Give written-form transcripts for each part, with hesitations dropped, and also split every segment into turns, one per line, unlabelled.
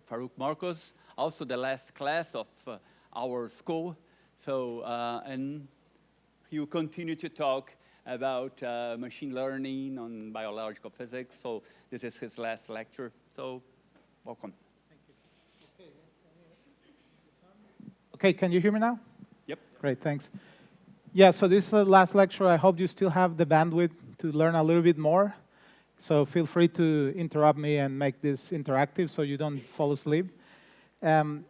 Faruck Morcos, also the last class of our school. So, and he will continue to talk about machine learning on biological physics. So this is his last lecture. So welcome.
Thank you. Okay, can you hear me now?
Yep.
Great, thanks. Yeah, so this is the last lecture. I hope you still have the bandwidth to learn a little bit more. So feel free to interrupt me and make this interactive so you don't fall asleep. So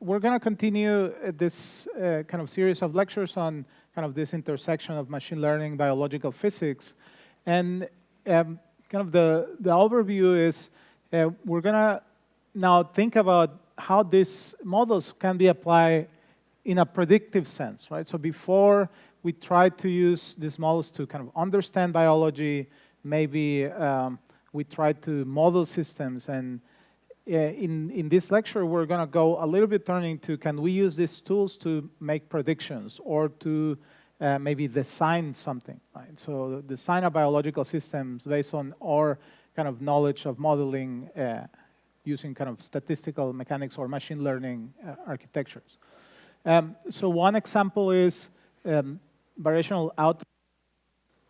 we're going to continue this kind of series of lectures on kind of this intersection of machine learning, biological physics. And kind of the overview is we're going to now think about how these models can be applied in a predictive sense, right? So before we try to use these models to kind of understand biology, maybe we try to model systems. And in this lecture, we're going to go a little bit turning to, can we use these tools to make predictions or to maybe design something, right? So design a biological systems based on our kind of knowledge of modeling using kind of statistical mechanics or machine learning architectures. So one example is variational output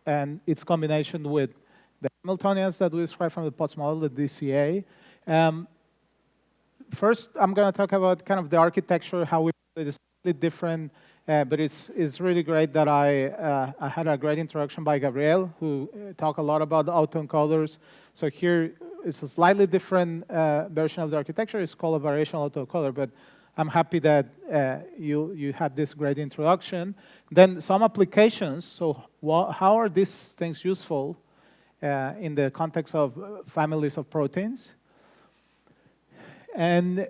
and its combination with the Hamiltonians that we described from the Potts model, the DCA. First, I'm going to talk about kind of the architecture, how it's slightly different, but it's really great that I had a great introduction by Gabriel, who talked a lot about the autoencoders. So here is a slightly different version of the architecture. It's called a variational autoencoder, but I'm happy that you had this great introduction. Then some applications. So how are these things useful in the context of families of proteins? And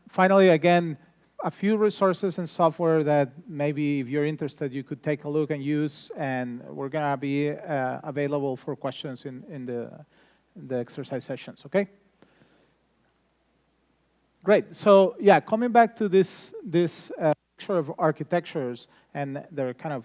finally, again, a few resources and software that maybe if you're interested, you could take a look and use. And we're going to be available for questions in the exercise sessions, okay? Great. So yeah, coming back to this picture of architectures and their kind of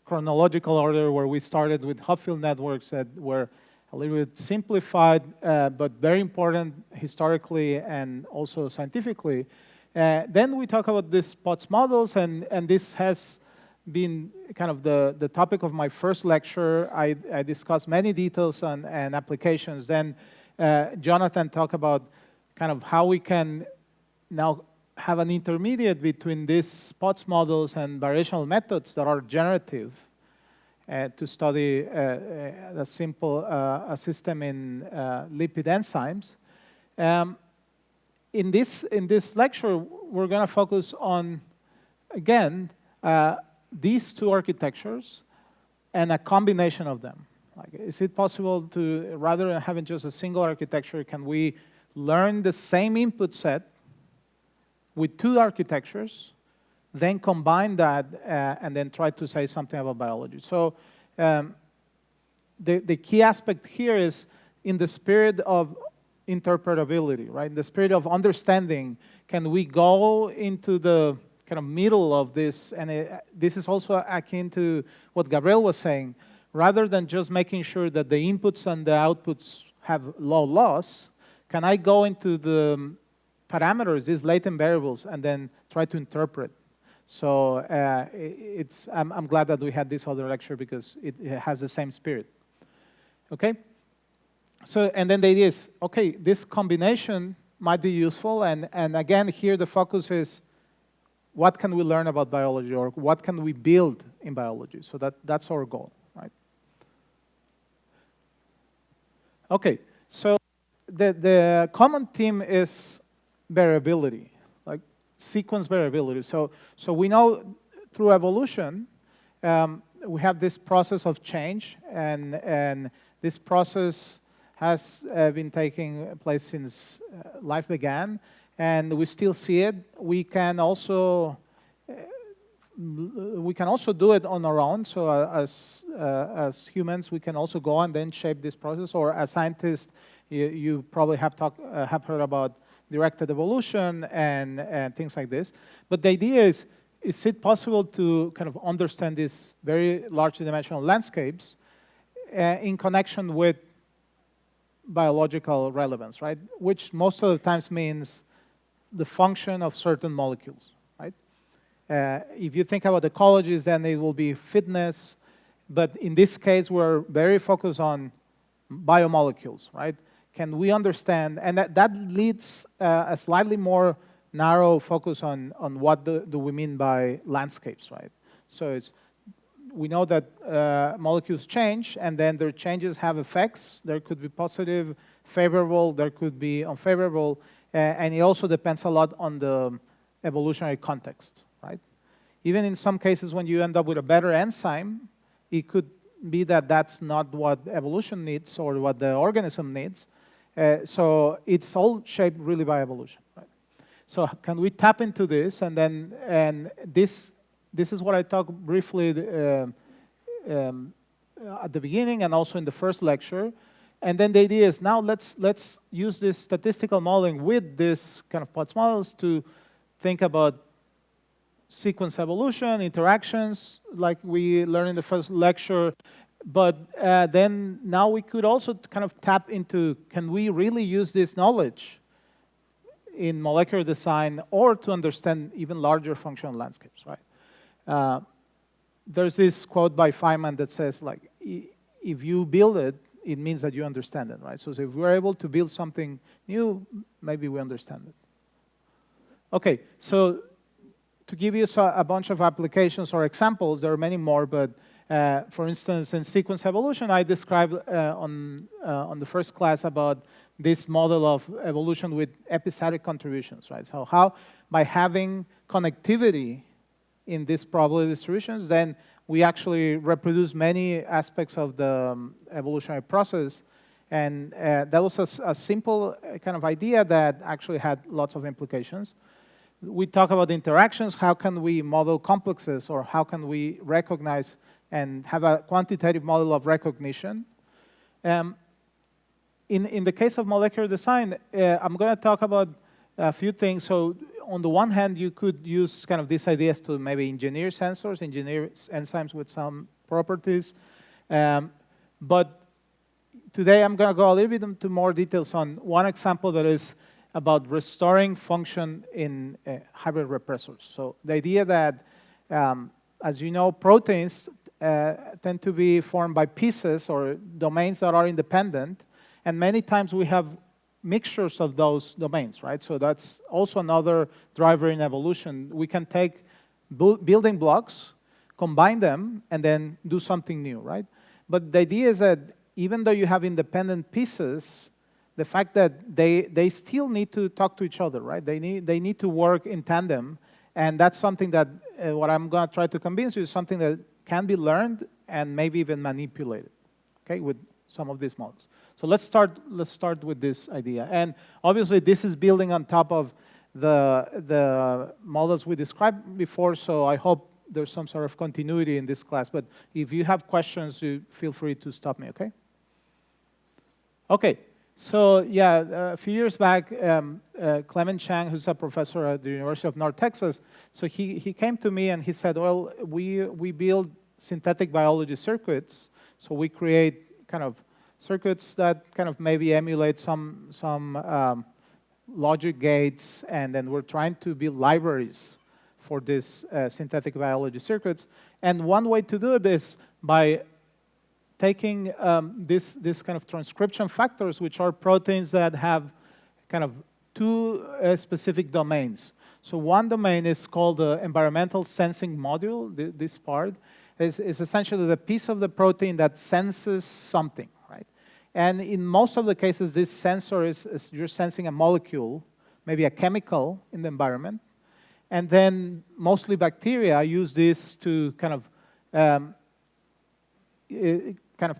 chronological order, where we started with Hopfield networks that were a little bit simplified, but very important historically and also scientifically. Then we talk about these Potts models, and this has been kind of the topic of my first lecture. I discussed many details and applications. Then Jonathan talked about kind of how we can now have an intermediate between these Potts models and variational methods that are generative to study a simple a system in lipid enzymes. In this lecture, we're going to focus on, again, these two architectures and a combination of them. Like, is it possible to, rather than having just a single architecture, can we learn the same input set with two architectures, then combine that and then try to say something about biology? So the key aspect here is in the spirit of interpretability, right? In the spirit of understanding, can we go into the kind of middle of this? And this is also akin to what Gabriel was saying. Rather than just making sure that the inputs and the outputs have low loss, can I go into the parameters, these latent variables, and then try to interpret? So I'm glad that we had this other lecture because it has the same spirit. Okay? So, and then the idea is, okay, this combination might be useful, and again, here the focus is what can we learn about biology, or what can we build in biology? So that's our goal, right? Okay, so the common theme is variability, like sequence variability. So we know through evolution, we have this process of change, and this process has been taking place since life began, and we still see it. We can also do it on our own. So as humans, we can also go and then shape this process. Or as scientists, you probably have heard about directed evolution and things like this. But the idea is it possible to kind of understand these very large dimensional landscapes in connection with biological relevance, right? Which most of the times means the function of certain molecules, right? If you think about ecologies, then it will be fitness. But in this case, we're very focused on biomolecules, right? Can we understand, and that leads a slightly more narrow focus on what do we mean by landscapes, right? So we know that molecules change, and then their changes have effects. There could be positive, favorable, there could be unfavorable, and it also depends a lot on the evolutionary context, right? Even in some cases, when you end up with a better enzyme, it could be that that's not what evolution needs or what the organism needs. So it's all shaped really by evolution, right? So can we tap into this? And this is what I talked briefly at the beginning and also in the first lecture. And then the idea is now let's use this statistical modeling with this kind of POTS models to think about sequence evolution, interactions, like we learned in the first lecture. But then now we could also kind of tap into, can we really use this knowledge in molecular design or to understand even larger functional landscapes, right? There's this quote by Feynman that says, like, if you build it, it means that you understand it, right? So if we're able to build something new, maybe we understand it. Okay, so to give you a bunch of applications or examples, there are many more, but for instance, in sequence evolution, I described on the first class about this model of evolution with episodic contributions, right? So how, by having connectivity in these probability distributions, then we actually reproduce many aspects of the evolutionary process. And that was a simple kind of idea that actually had lots of implications. We talk about interactions. How can we model complexes, or how can we recognize and have a quantitative model of recognition? In the case of molecular design, I'm going to talk about a few things. So on the one hand, you could use kind of these ideas to maybe engineer sensors, engineer enzymes with some properties. But today, I'm going to go a little bit into more details on one example that is about restoring function in hybrid repressors. So the idea that, as you know, proteins tend to be formed by pieces or domains that are independent, and many times we have mixtures of those domains, right? So that's also another driver in evolution. We can take building blocks, combine them, and then do something new, right? But the idea is that even though you have independent pieces, the fact that they still need to talk to each other, right? They need to work in tandem, and that's something that what I'm going to try to convince you is something that can be learned and maybe even manipulated, okay, with some of these models. So let's start with this idea, and obviously this is building on top of the models we described before. So I hope there's some sort of continuity in this class. But if you have questions, you feel free to stop me, okay? Okay. So yeah, a few years back, Clement Chang, who's a professor at the University of North Texas, so he came to me and he said, well, we build synthetic biology circuits. So we create kind of circuits that kind of maybe emulate some logic gates, and then we're trying to build libraries for these synthetic biology circuits. And one way to do it is by taking this kind of transcription factors, which are proteins that have kind of two specific domains. So one domain is called the environmental sensing module. This part is essentially the piece of the protein that senses something, right? And in most of the cases, this sensor is you're sensing a molecule, maybe a chemical in the environment. And then mostly bacteria use this to kind of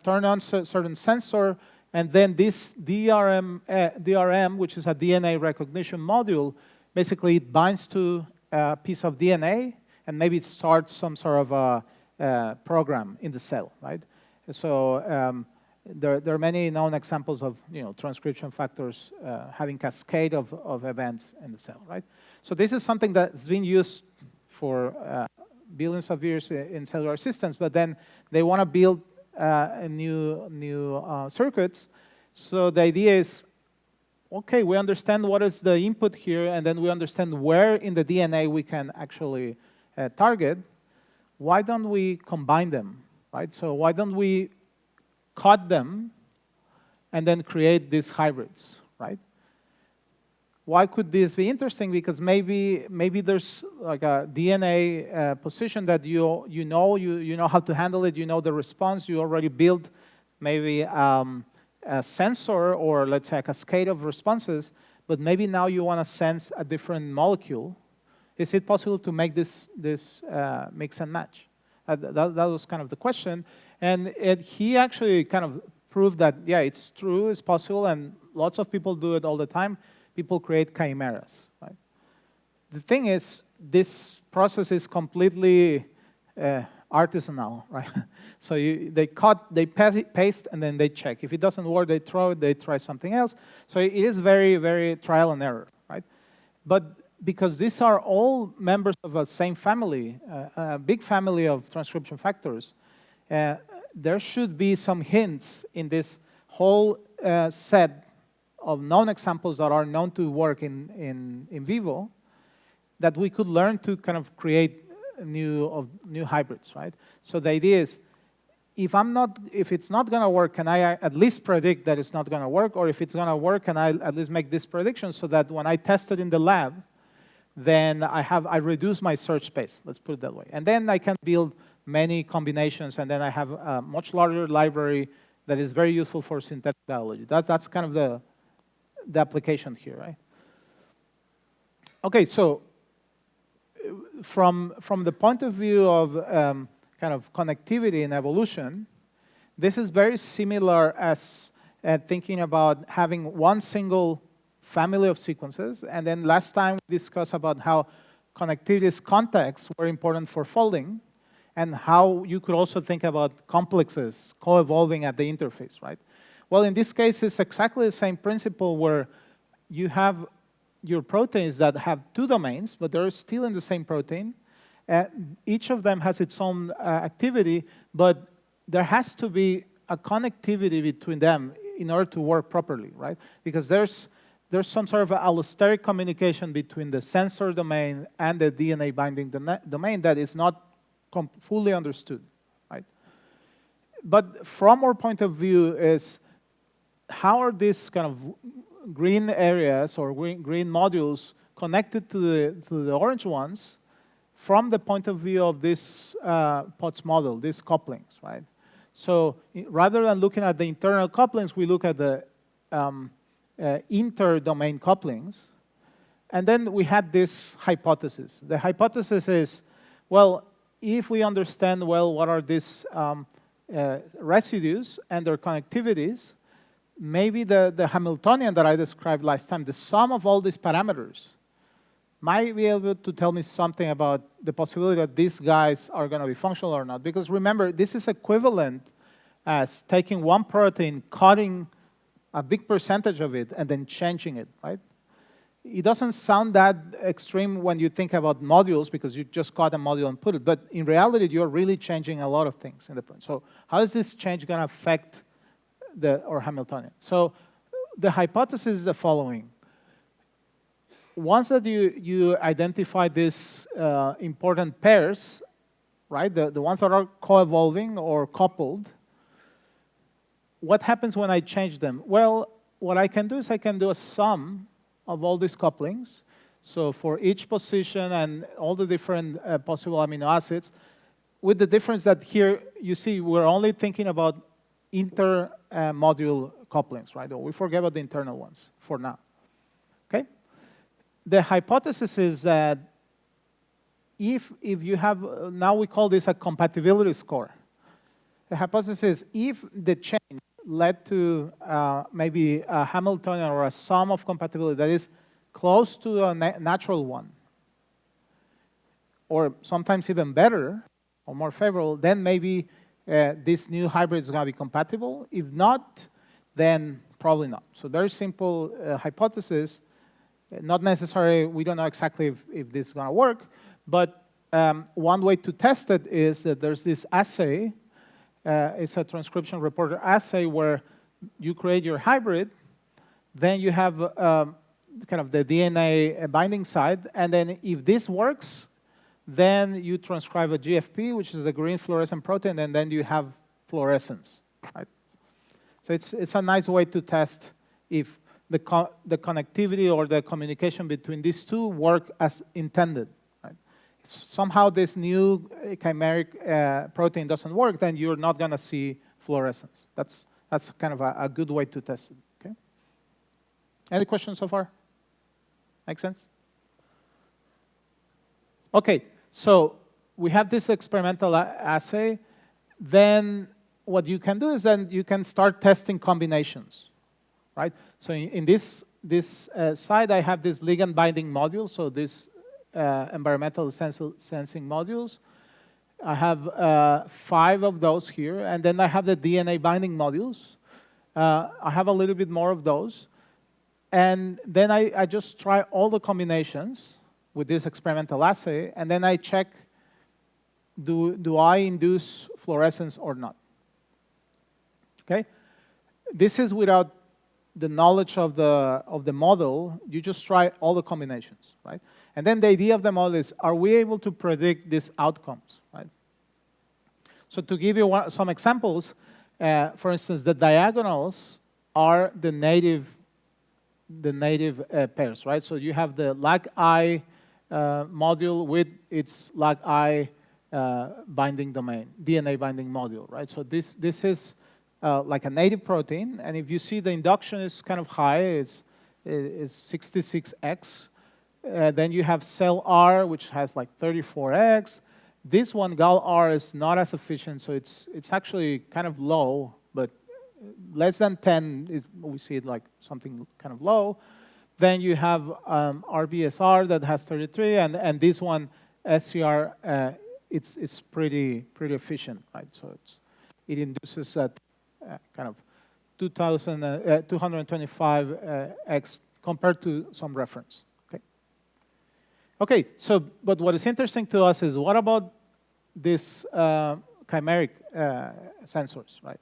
turn on certain sensor, and then this DRM, which is a DNA recognition module, basically it binds to a piece of DNA, and maybe it starts some sort of a program in the cell, right? So there are many known examples of transcription factors having cascade of events in the cell, right? So this is something that's been used for billions of years in cellular systems, but then they want to build new circuits. So the idea is, okay, we understand what is the input here, and then we understand where in the DNA we can actually target. Why don't we combine them, right? So why don't we cut them and then create these hybrids, right? Why could this be interesting? Because maybe there's like a DNA position that you know how to handle it, you know the response, you already built maybe a sensor or let's say a cascade of responses, but maybe now you want to sense a different molecule. Is it possible to make this mix and match? That was kind of the question. And he actually kind of proved that, yeah, it's true, it's possible, and lots of people do it all the time. People create chimeras, right? The thing is, this process is completely artisanal, right? So they cut, they paste, and then they check. If it doesn't work, they throw it, they try something else. So it is very, very trial and error, right? But because these are all members of a same family, a big family of transcription factors, there should be some hints in this whole set of known examples that are known to work in vivo that we could learn to kind of create new hybrids, right? So the idea is, if it's not going to work, can I at least predict that it's not going to work? Or if it's going to work, can I at least make this prediction so that when I test it in the lab, then I reduce my search space, let's put it that way. And then I can build many combinations, and then I have a much larger library that is very useful for synthetic biology. That's kind of the application here, right? Okay, so from the point of view of kind of connectivity in evolution, this is very similar as thinking about having one single family of sequences, and then last time we discussed about how connectivity's contexts were important for folding, and how you could also think about complexes co-evolving at the interface, right? Well, in this case, it's exactly the same principle where you have your proteins that have two domains, but they're still in the same protein. Each of them has its own activity, but there has to be a connectivity between them in order to work properly, right? Because there's some sort of allosteric communication between the sensor domain and the DNA binding domain that is not fully understood, right? But from our point of view is, how are these kind of green areas or green modules connected to the orange ones from the point of view of this POTS model, these couplings, right? So rather than looking at the internal couplings, we look at the inter-domain couplings. And then we had this hypothesis. The hypothesis is, well, if we understand well what are these residues and their connectivities, maybe the Hamiltonian that I described last time, the sum of all these parameters, might be able to tell me something about the possibility that these guys are going to be functional or not. Because remember, this is equivalent as taking one protein, cutting a big percentage of it, and then changing it, right? It doesn't sound that extreme when you think about modules, because you just cut a module and put it. But in reality, you're really changing a lot of things in the protein. So how is this change going to affect our Hamiltonian? So the hypothesis is the following. Once that you identify these important pairs, right, the ones that are co-evolving or coupled, what happens when I change them? Well, what I can do is I can do a sum of all these couplings. So for each position and all the different possible amino acids, with the difference that here, you see, we're only thinking about inter-module couplings, right? Or we forget about the internal ones for now, okay? The hypothesis is that if you have, now we call this a compatibility score. The hypothesis is if the change led to maybe a Hamiltonian or a sum of compatibility that is close to a natural one, or sometimes even better or more favorable, then maybe this new hybrid is going to be compatible. If not, then probably not. So very simple hypothesis. Not necessarily, we don't know exactly if this is going to work, but one way to test it is that there's this assay. It's a transcription reporter assay where you create your hybrid, then you have kind of the DNA binding site, and then if this works, then you transcribe a GFP, which is the green fluorescent protein, and then you have fluorescence, right? So it's a nice way to test if the connectivity or the communication between these two work as intended, right? If somehow this new chimeric protein doesn't work, then you're not going to see fluorescence. That's kind of a good way to test it, okay? Any questions so far? Make sense? Okay, so we have this experimental assay. Then what you can do is then you can start testing combinations, right? So in this side, I have this ligand binding module, so this environmental sensing modules. I have 5 of those here, and then I have the DNA binding modules. I have a little bit more of those. And then I just try all the combinations with this experimental assay, and then I check, do I induce fluorescence or not? Okay? This is without the knowledge of the model. You just try all the combinations, right? And then the idea of the model is, are we able to predict these outcomes, right? So to give you some examples, for instance, the diagonals are the native pairs, right? So you have the LAG-I module with its LAG-I binding domain, DNA binding module, right? So this is like a native protein, and if you see the induction is kind of high, it's 66x. Then you have cell R, which has like 34x. This one, gal R, is not as efficient, so it's actually kind of low, but less than 10, we see it like something kind of low. Then you have RBSR that has 33, and this one, SCR, it's pretty efficient, right? So it induces at kind of 225x compared to some reference. Okay, so but what is interesting to us is what about these chimeric sensors, right?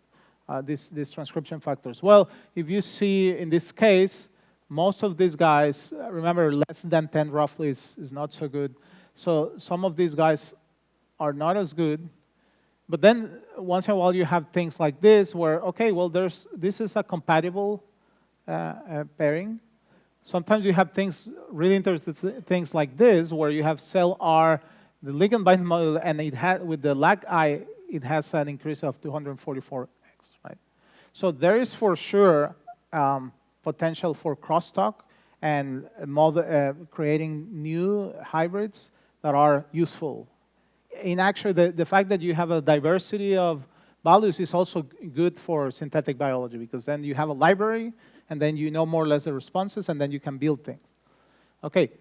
These transcription factors. Well, if you see in this case, most of these guys, remember, less than 10 roughly is not so good. So some of these guys are not as good. But then once in a while you have things like this where, okay, well, this is a compatible pairing. Sometimes you have things, really interesting things like this, where you have cell R, the ligand binding module, and it with the LAG-I, it has an increase of 244x, right? So there is for sure potential for crosstalk and creating new hybrids that are useful. In actually, the fact that you have a diversity of values is also good for synthetic biology, because then you have a library, and then you know more or less the responses, and then you can build things. Okay,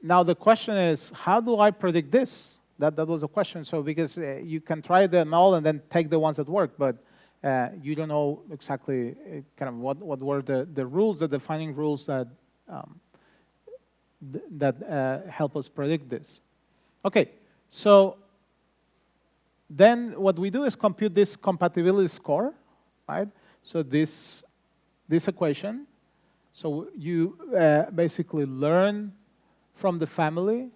now the question is, how do I predict this? That was a question. So because you can try them all and then take the ones that work, but you don't know exactly kind of what were the rules, the defining rules that help us predict this. Okay, so then what we do is compute this compatibility score, right? So this equation. So you basically learn from the family.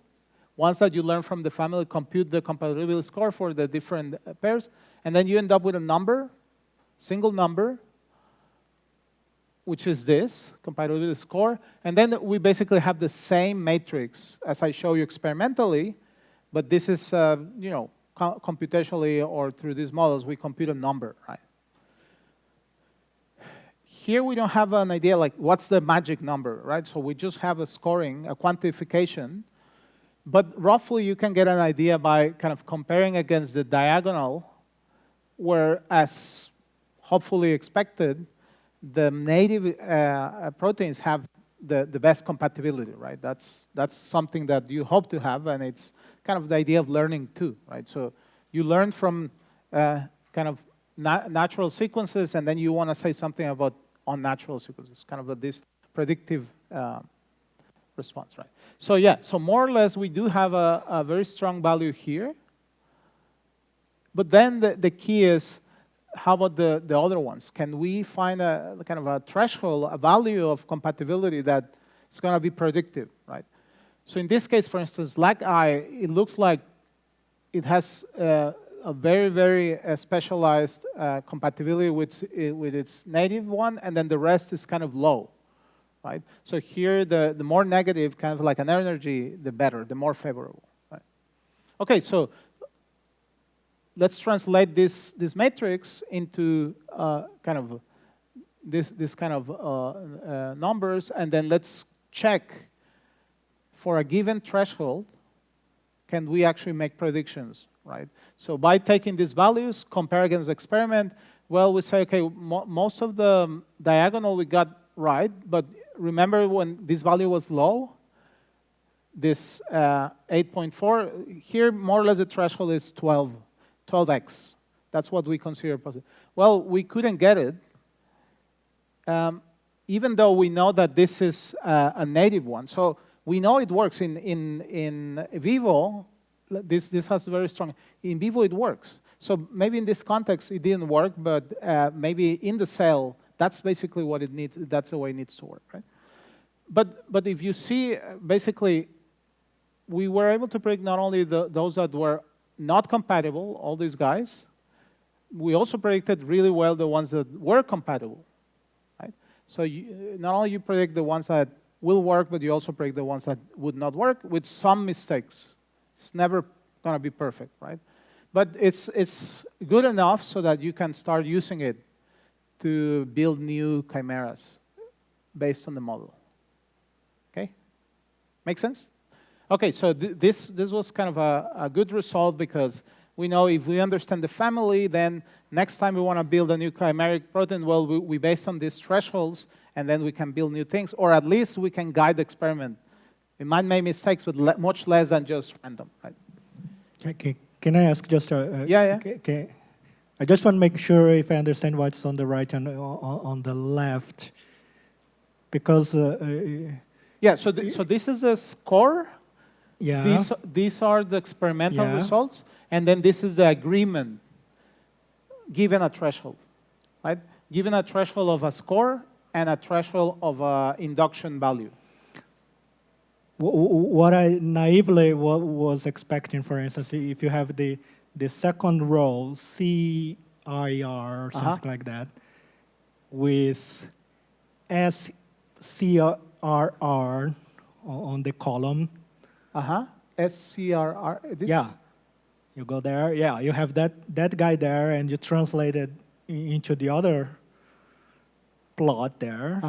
Once that you learn from the family, compute the compatibility score for the different pairs, and then you end up with a number, single number, which is this compatibility score. And then we basically have the same matrix as I show you experimentally, but this is, computationally or through these models, we compute a number, right? Here we don't have an idea like what's the magic number, right? So we just have a scoring, a quantification, but roughly you can get an idea by kind of comparing against the diagonal, where, as hopefully expected, the native proteins have the best compatibility, right? That's something that you hope to have, and it's kind of the idea of learning too, right? So you learn from kind of natural sequences, and then you want to say something about unnatural sequences, kind of this predictive response, right? So yeah, so more or less we do have a very strong value here. But then the key is, how about the other ones? Can we find a kind of a threshold, a value of compatibility that is going to be predictive, right? So in this case, for instance, LAC-I, it looks like it has a very, very specialized compatibility with its native one, and then the rest is kind of low, right? So here, the more negative, kind of like an energy, the better, the more favorable, right? Okay, so let's translate this matrix into kind of this kind of numbers, and then let's check for a given threshold, can we actually make predictions, right? So by taking these values, compare against the experiment, well, we say, okay, most of the diagonal we got right, but remember when this value was low, this 8.4, here more or less the threshold is 12x. That's what we consider positive. Well, we couldn't get it, even though we know that this is a native one. So we know it works in vivo. This has very strong. In vivo, it works. So maybe in this context, it didn't work, but maybe in the cell, that's basically what it needs. That's the way it needs to work, right? But if you see, basically, we were able to predict not only those that were not compatible, all these guys, we also predicted really well the ones that were compatible, right? So not only you predict the ones that will work, but you also predict the ones that would not work with some mistakes. It's never going to be perfect, right? But it's good enough so that you can start using it to build new chimeras based on the model. Okay? Make sense? Okay, so this was kind of a good result because we know if we understand the family, then next time we want to build a new chimeric protein, well, we based on these thresholds, and then we can build new things, or at least we can guide the experiment. We might make mistakes, but much less than just random, right?
Okay. Can I ask just a...
Yeah.
Okay. I just want to make sure if I understand what's on the right and on the left, because...
yeah, so this is a score.
Yeah.
These are the experimental
Yeah.
results, and then this is the agreement given a threshold, right? Given a threshold of a score and a threshold of an induction value.
What I naively was expecting, for instance, if you have the second row, CIR or something like that, with SCRR on the column.
SCRR.
Yeah. You go there. Yeah, you have that guy there, and you translate it into the other plot there.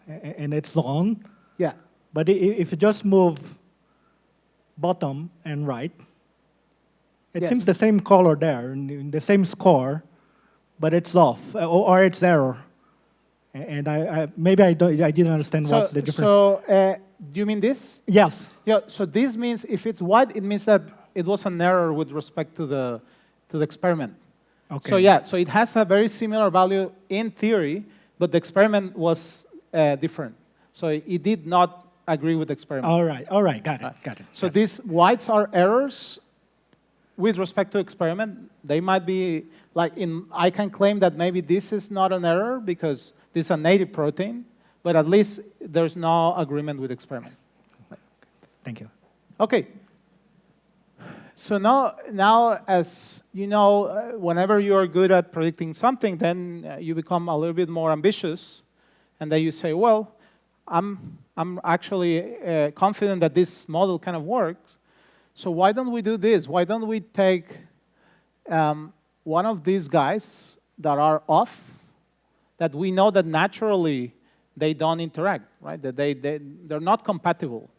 And it's on.
Yeah.
But if you just move bottom and right, it seems the same color there, the same score, but it's off, or it's error. And maybe I didn't understand what's the difference.
So do you mean this?
Yes.
Yeah. So this means if it's white, it means that it was an error with respect to the experiment.
Okay.
So yeah. So it has a very similar value in theory, but the experiment was different. So it did not agree with the experiment.
All right, got it.
So these whites are errors with respect to experiment. They might be, like I can claim that maybe this is not an error because this is a native protein, but at least there's no agreement with experiment.
Thank you.
Okay. So now as you know, whenever you are good at predicting something, then you become a little bit more ambitious, and then you say, well, I'm actually confident that this model kind of works. So why don't we do this? Why don't we take one of these guys that are off, that we know that naturally they don't interact, right? That they're not compatible.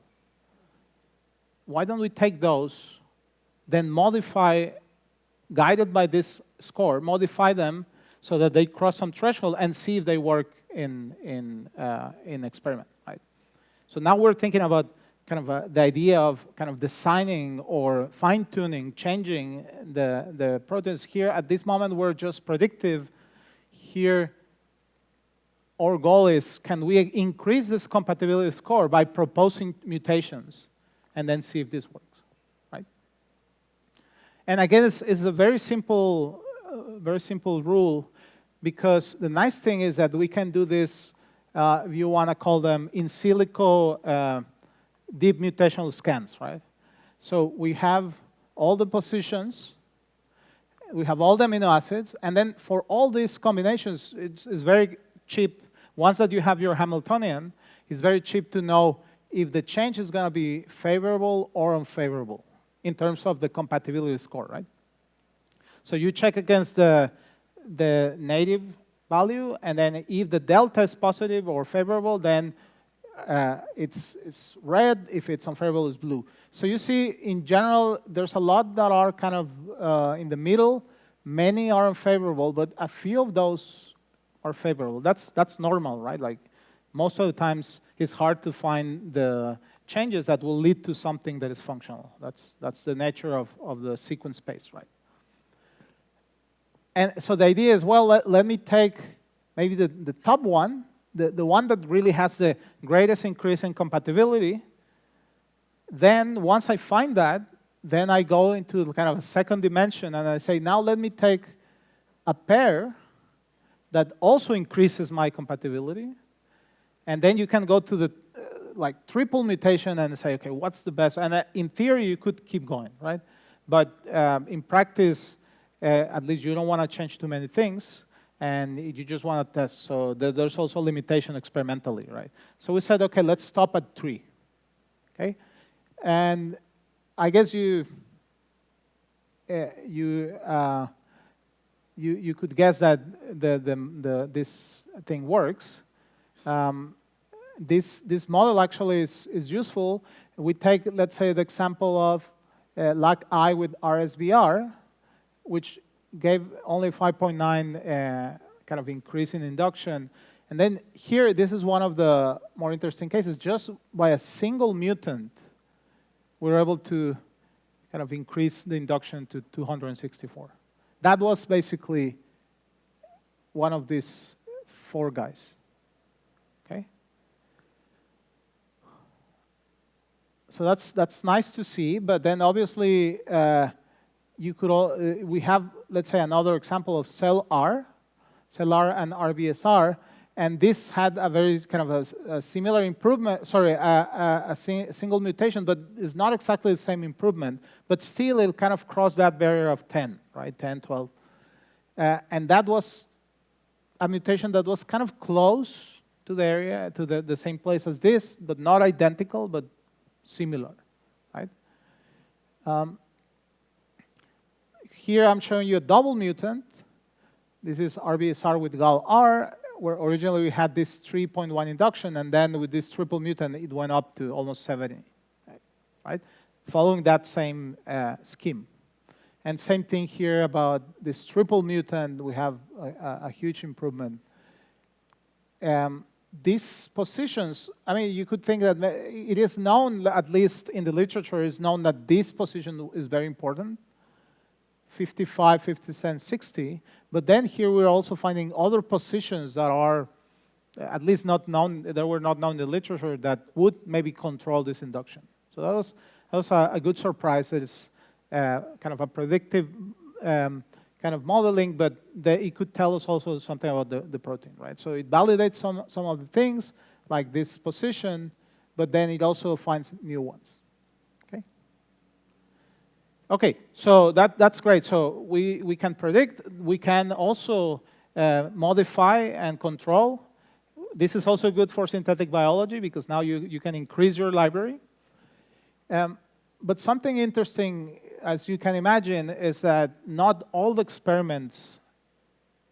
Why don't we take those, then modify, guided by this score, modify them so that they cross some threshold and see if they work in experiment, right? So now we're thinking about kind of the idea of kind of designing or fine-tuning, changing the proteins here. At this moment, we're just predictive. Here, our goal is, can we increase this compatibility score by proposing mutations and then see if this works, right? And again, it's a very simple very simple rule, because the nice thing is that we can do this, if you want to call them in silico deep mutational scans, right? So we have all the positions, we have all the amino acids, and then for all these combinations, it's very cheap. Once that you have your Hamiltonian, it's very cheap to know if the change is going to be favorable or unfavorable in terms of the compatibility score, right? So you check against the native value, and then if the delta is positive or favorable, then it's red. If it's unfavorable, it's blue. So you see, in general, there's a lot that are kind of in the middle. Many are unfavorable, but a few of those are favorable. That's normal, right? Like most of the times, it's hard to find the changes that will lead to something that is functional. That's the nature of the sequence space, right? And so the idea is, well, let me take maybe the top one, the one that really has the greatest increase in compatibility. Then once I find that, then I go into kind of a second dimension, and I say, now let me take a pair that also increases my compatibility. And then you can go to the like triple mutation and say, okay, what's the best? And in theory, you could keep going, right? But in practice, at least you don't want to change too many things, and you just want to test. So there's also limitation experimentally, right? So we said, okay, let's stop at 3, okay? And I guess you could guess that this thing works. This model actually is useful. We take, let's say, the example of LAC-I with RSBR, which gave only 5.9 kind of increase in induction. And then here, this is one of the more interesting cases. Just by a single mutant, we're able to kind of increase the induction to 264. That was basically one of these 4 guys. Okay? So that's nice to see, but then obviously you could we have, let's say, another example of CEL-R and RBSR, and this had a very kind of a similar improvement, sorry, a single mutation, but it's not exactly the same improvement, but still it kind of crossed that barrier of 10, right, 10, 12. And that was a mutation that was kind of close to the area, to the same place as this, but not identical, but similar, right? Here I'm showing you a double mutant. This is RBSR with GAL-R, where originally we had this 3.1 induction, and then with this triple mutant, it went up to almost 70, right? Following that same scheme. And same thing here about this triple mutant, we have a huge improvement. These positions, I mean, you could think that it is known, at least in the literature, is known that this position is very important. 55, 57, 60. But then here we're also finding other positions that are at least not known, that were not known in the literature, that would maybe control this induction. So that was a good surprise. That is kind of a predictive kind of modeling, but it could tell us also something about the protein, right? So it validates some of the things, like this position, but then it also finds new ones. Okay, so that's great. So we can predict. We can also modify and control. This is also good for synthetic biology because now you can increase your library. But something interesting, as you can imagine, is that not all the experiments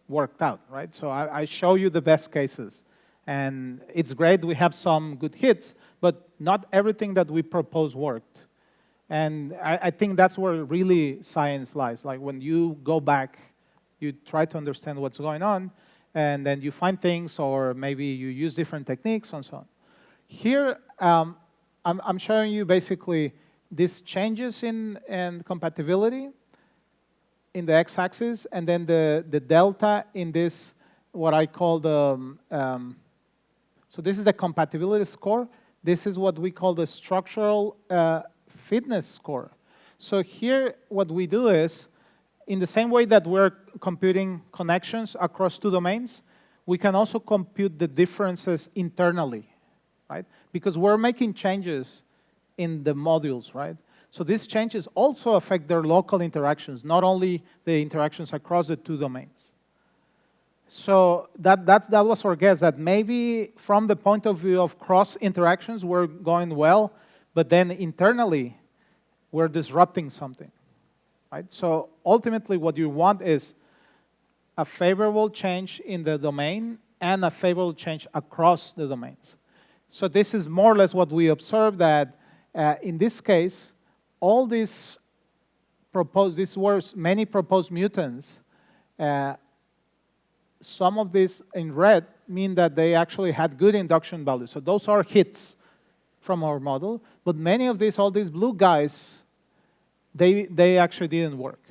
worked out, right? So I show you the best cases. And it's great we have some good hits, but not everything that we propose worked. And I think that's where really science lies. Like when you go back, you try to understand what's going on, and then you find things, or maybe you use different techniques and so on. Here, I'm showing you basically these changes in compatibility in the x-axis, and then the delta in this, what I call the, so this is the compatibility score. This is what we call the structural fitness score. So here, what we do is, in the same way that we're computing connections across two domains, we can also compute the differences internally, right? Because we're making changes in the modules, right? So these changes also affect their local interactions, not only the interactions across the two domains. So that was our guess, that maybe from the point of view of cross interactions, we're going well, but then internally, we're disrupting something, right? So ultimately, what you want is a favorable change in the domain and a favorable change across the domains. So this is more or less what we observed, that in this case, all these were many proposed mutants. Some of these in red mean that they actually had good induction values. So those are hits from our model. But many of these, all these blue guys, they actually didn't work.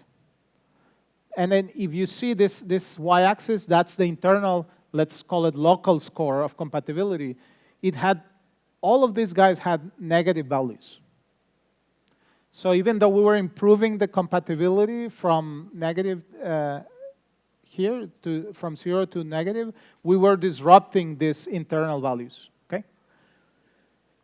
And then if you see this y-axis, that's the internal, let's call it local score of compatibility. It had, all of these guys had negative values. So even though we were improving the compatibility from negative here from 0 to negative, we were disrupting these internal values, okay?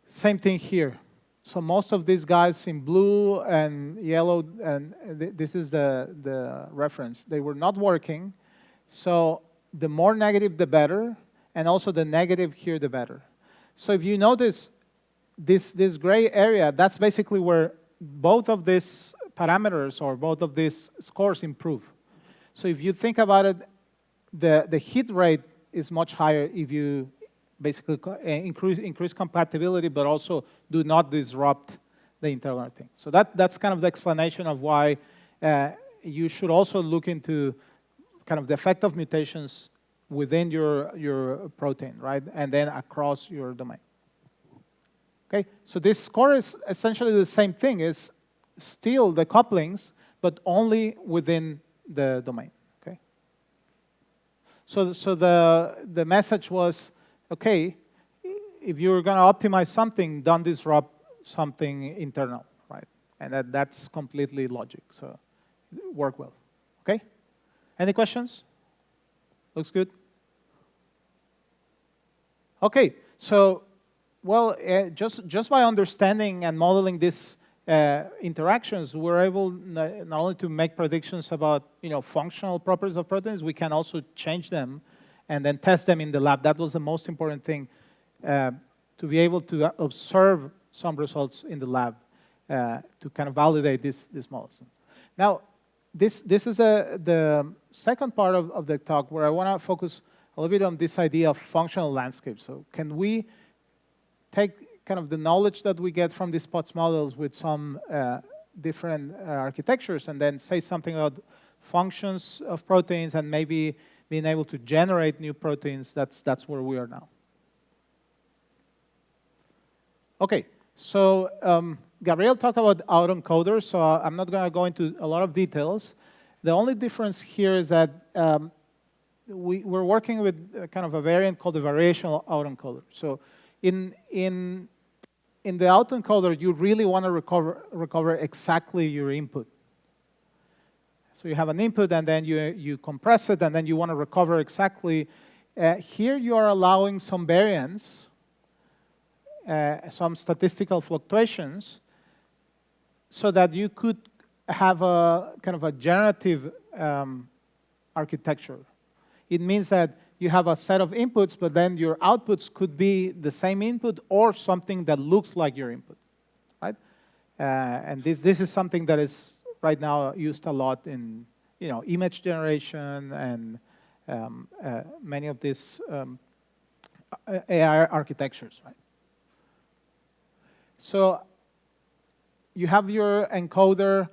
Same thing here. So most of these guys in blue and yellow, and this is the reference, they were not working. So the more negative, the better, and also the negative here, the better. So if you notice this gray area, that's basically where both of these parameters or both of these scores improve. So if you think about it, the hit rate is much higher if you basically increase compatibility, but also do not disrupt the internal thing. So that's kind of the explanation of why you should also look into kind of the effect of mutations within your protein, right? And then across your domain. Okay, so this score is essentially the same thing. It's still the couplings, but only within the domain. Okay. So the message was, okay, if you're going to optimize something, don't disrupt something internal, right? And that's completely logic. So work well. Okay. Any questions? Looks good. Okay. So well, just by understanding and modeling these interactions, we're able not only to make predictions about functional properties of proteins, we can also change them and then test them in the lab. That was the most important thing, to be able to observe some results in the lab to kind of validate this models. Now, this is the second part of the talk, where I want to focus a little bit on this idea of functional landscape. So can we take kind of the knowledge that we get from these SPOTS models with some different architectures and then say something about functions of proteins and maybe being able to generate new proteins? That's where we are now. Okay, so Gabriel talked about autoencoders, so I'm not going to go into a lot of details. The only difference here is that we're working with kind of a variant called the variational autoencoder. So in the autoencoder, you really want to recover exactly your input. So you have an input, and then you compress it, and then you want to recover exactly. Here you are allowing some variance, some statistical fluctuations, so that you could have a kind of a generative architecture. It means that you have a set of inputs, but then your outputs could be the same input or something that looks like your input, right? And this is something that is right now used a lot in image generation and many of these AI architectures, right? So you have your encoder.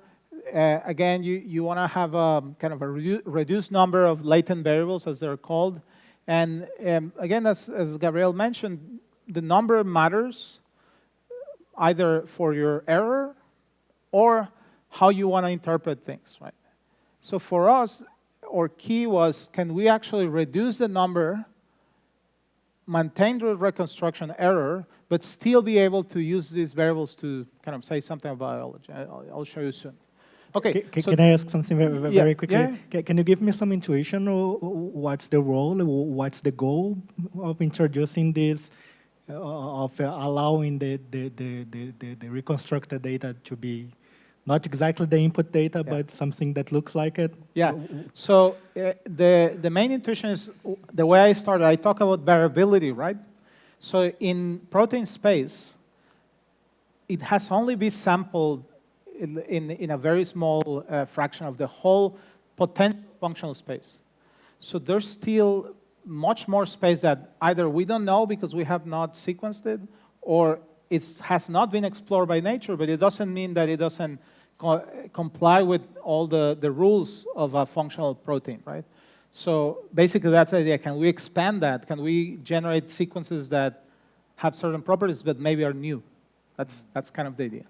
Again, you want to have a kind of a reduced number of latent variables, as they're called. And again, as Gabriel mentioned, the number matters either for your error or how you want to interpret things, right? So for us, our key was, can we actually reduce the number, maintain the reconstruction error, but still be able to use these variables to kind of say something about biology? I'll show you soon. Okay.
Can I ask something very quickly?
Yeah.
Can you give me some intuition of what's the role, what's the goal of introducing this, of allowing the reconstructed data to be not exactly the input data, but something that looks like it?
Yeah. So the main intuition is the way I started. I talk about variability, right? So in protein space, it has only been sampled in a very small fraction of the whole potential functional space. So there's still much more space that either we don't know because we have not sequenced it, or it has not been explored by nature, but it doesn't mean that it doesn't comply with all the rules of a functional protein, right? So basically that's the idea. Can we expand that? Can we generate sequences that have certain properties but maybe are new? That's kind of the idea.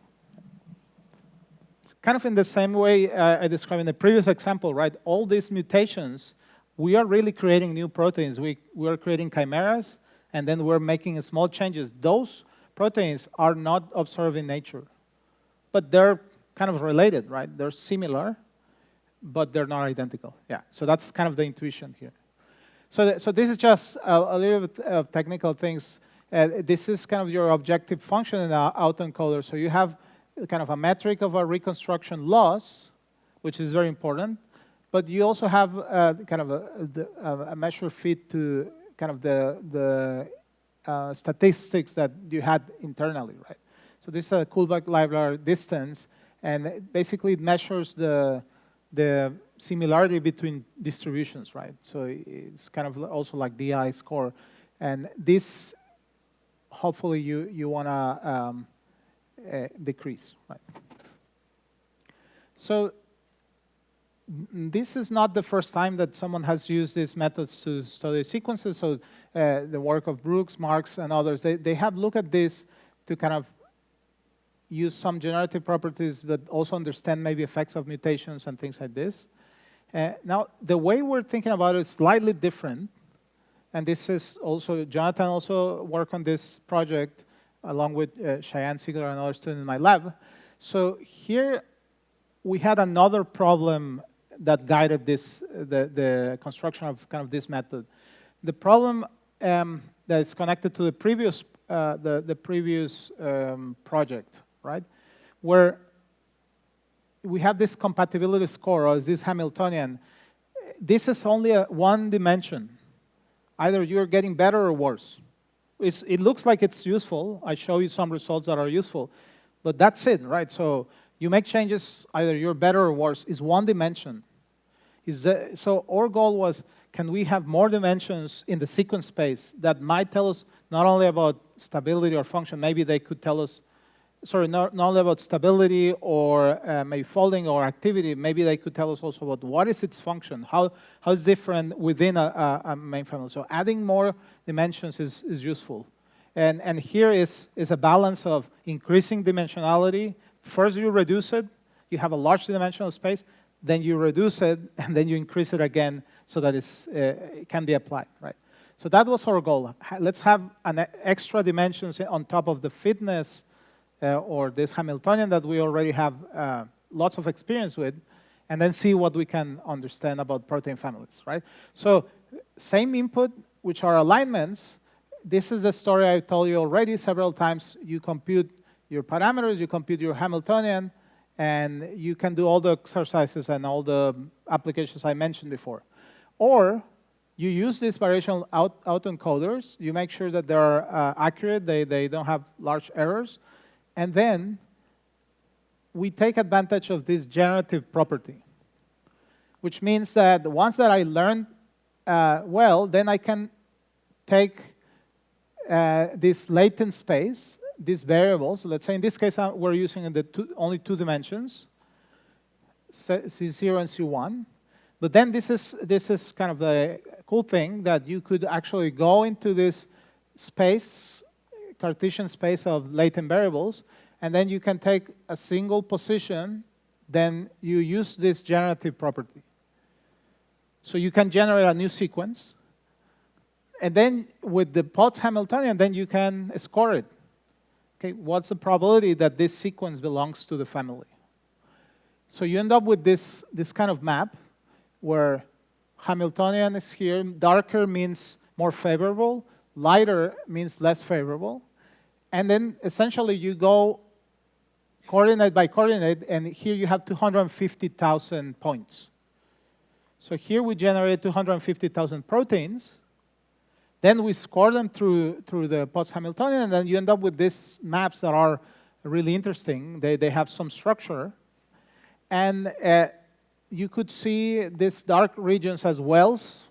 It's kind of in the same way I described in the previous example, right? All these mutations, we are really creating new proteins. We are creating chimeras, and then we're making small changes. Those proteins are not observed in nature, but they're kind of related, right? They're similar, but they're not identical. Yeah, so that's kind of the intuition here. So this is just a little bit of technical things. This is kind of your objective function in the autoencoder. So you have kind of a metric of a reconstruction loss, which is very important, but you also have kind of a measure fit to kind of the statistics that you had internally, right? So this is a Kullback library distance, and basically it measures the similarity between distributions, right? So it's kind of also like DI score, and this hopefully you want to decrease, right? So this is not the first time that someone has used these methods to study sequences. So the work of Brooks, Marks, and others, they have looked at this to kind of use some generative properties, but also understand maybe effects of mutations and things like this. Now, the way we're thinking about it is slightly different. And this is also, Jonathan also worked on this project along with Cheyenne Ziegler, another student in my lab. So here we had another problem that guided this, the construction of kind of this method. The problem that is connected to the previous, project, right? Where we have this compatibility score, or this Hamiltonian. This is only one dimension. Either you're getting better or worse. It looks like it's useful. I show you some results that are useful, but that's it, right? So you make changes, either you're better or worse. It's one dimension. So our goal was, can we have more dimensions in the sequence space that might tell us not only about stability or function, maybe they could tell us, sorry, not only about stability or maybe folding or activity, maybe they could tell us also about what is its function, how it's different within a main family. So adding more dimensions is useful. And here is a balance of increasing dimensionality. First you reduce it, you have a large dimensional space, then you reduce it, and then you increase it again so that it can be applied, right? So that was our goal. Let's have an extra dimensions on top of the fitness or this Hamiltonian that we already have lots of experience with, and then see what we can understand about protein families, right? So same input, which are alignments. This is the story I told you already several times. You compute your parameters, you compute your Hamiltonian, and you can do all the exercises and all the applications I mentioned before. Or you use these variational autoencoders. You make sure that they're accurate, they don't have large errors. And then we take advantage of this generative property, which means that once that I learned well, then I can take this latent space, these variables. Let's say in this case we're using only two dimensions, C0 and C1. But then this is kind of the cool thing, that you could actually go into this space, Cartesian space of latent variables, and then you can take a single position, then you use this generative property. So you can generate a new sequence, and then with the Potts Hamiltonian, then you can score it. Okay, what's the probability that this sequence belongs to the family? So you end up with this kind of map where Hamiltonian is here. Darker means more favorable. Lighter means less favorable. And then essentially you go coordinate by coordinate, and here you have 250,000 points. So here we generate 250,000 proteins. Then we score them through the post-Hamiltonian, and then you end up with these maps that are really interesting. They have some structure. And you could see these dark regions as wells,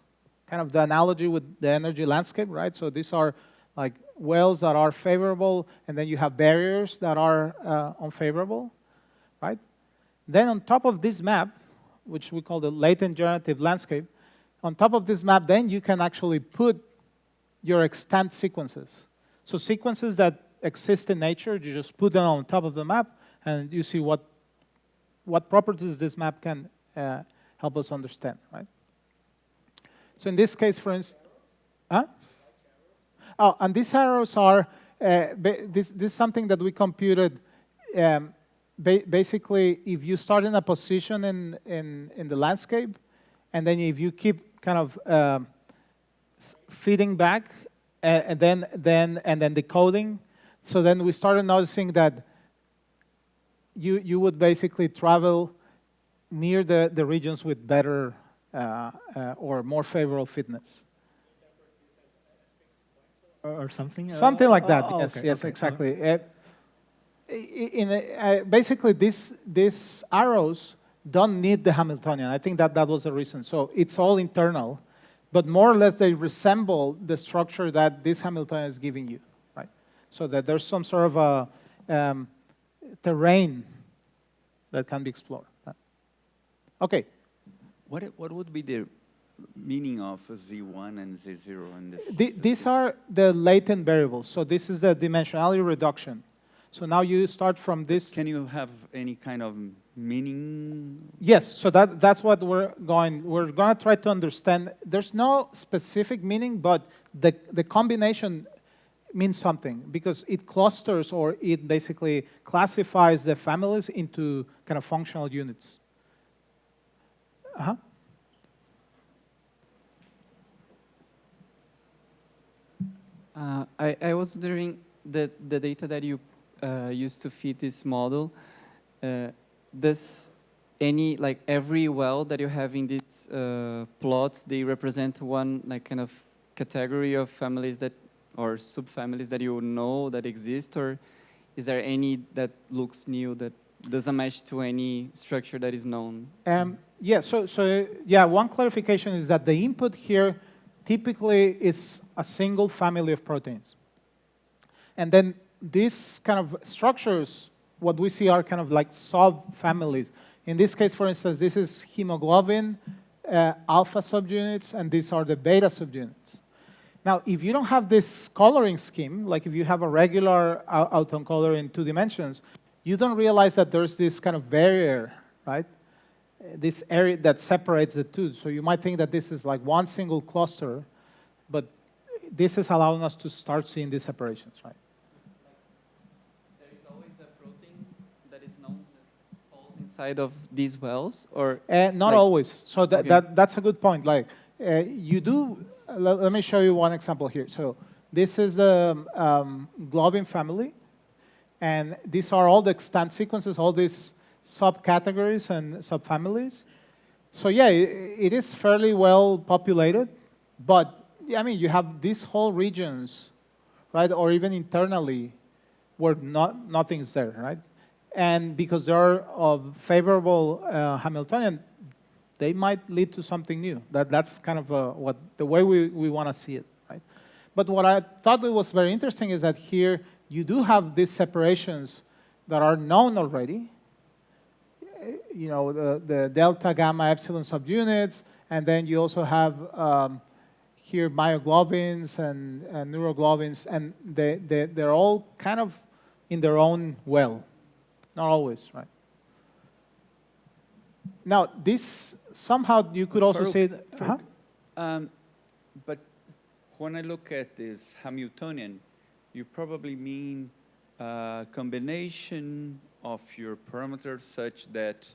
kind of the analogy with the energy landscape, right? So these are like wells that are favorable, and then you have barriers that are unfavorable, right? Then on top of this map, which we call the latent generative landscape, on top of this map, then you can actually put your extant sequences. So sequences that exist in nature, you just put them on top of the map, and you see what properties this map can help us understand, right? So in this case, for instance, oh, and these arrows are, this is something that we computed. Basically, if you start in a position in the landscape, and then if you keep kind of feeding back, and then decoding, so then we started noticing that you would basically travel near the regions with better or more favorable fitness.
Or something?
Something like that,
oh,
yes,
okay,
yes,
okay.
exactly. Basically, these arrows don't need the Hamiltonian. I think that was the reason. So it's all internal, but more or less they resemble the structure that this Hamiltonian is giving you, right? So that there's some sort of a terrain that can be explored. Okay.
What would be the meaning of Z1 and Z0 in this?
These are the latent variables. So this is the dimensionality reduction. So now you start from this.
Can you have any kind of meaning?
Yes, so that's what we're going to try to understand. There's no specific meaning, but the combination means something because it clusters, or it basically classifies the families into kind of functional units.
I was wondering the data that you used to feed this model, does every well that you have in these plots, they represent one kind of category of families that, or subfamilies that you know that exist, or is there any that looks new that doesn't match to any structure that is known?
Yeah, so yeah, one clarification is that the input here typically is a single family of proteins. And then these kind of structures, what we see are kind of like subfamilies. In this case, for instance, this is hemoglobin, alpha subunits, and these are the beta subunits. Now, if you don't have this coloring scheme, like if you have a regular autoencoder in 2 dimensions, you don't realize that there's this kind of barrier, right? This area that separates the two. So you might think that this is like one single cluster, but this is allowing us to start seeing these separations, right?
There is always a protein that is known that falls inside of these wells, or?
Not always. So
okay.
that's a good point. Like you do, let me show you one example here. So this is the globin family, and these are all the extant sequences, all these subcategories and subfamilies. So yeah, it is fairly well populated, but I mean, you have these whole regions, right, or even internally, where nothing's there, right? And because they're of favorable Hamiltonian, they might lead to something new. That's kind of the way we want to see it, right? But what I thought was very interesting is that here you do have these separations that are known already. You know, the delta, gamma, epsilon subunits, and then you also have here myoglobins and neuroglobins, and they're all kind of in their own well. Not always, right? Now, this somehow you could also say that,
but when I look at this Hamiltonian, you probably mean a combination of your parameters such that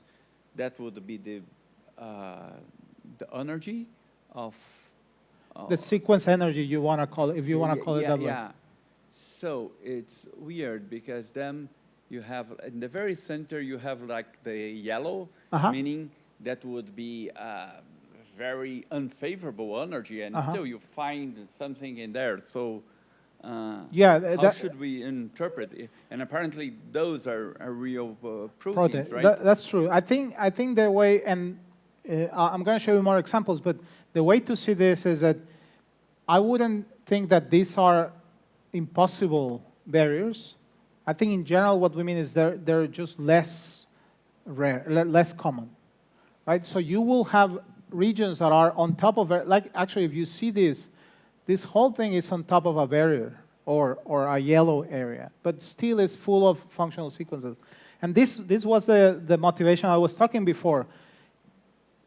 that would be the energy of
The sequence energy you want to call it, if you want to call it that way.
Yeah. So it's weird because then you have, in the very center, you have like the yellow, meaning that would be very unfavorable energy, and still you find something in there. So how should we interpret it? And apparently those are real proteins, right?
That's true. I think the way, and I'm going to show you more examples, but the way to see this is that I wouldn't think that these are impossible barriers. I think in general what we mean is they're just less rare, less common, right? So you will have regions that are on top of it. Like actually, if you see this whole thing is on top of a barrier or a yellow area, but still is full of functional sequences. And this was the motivation I was talking before.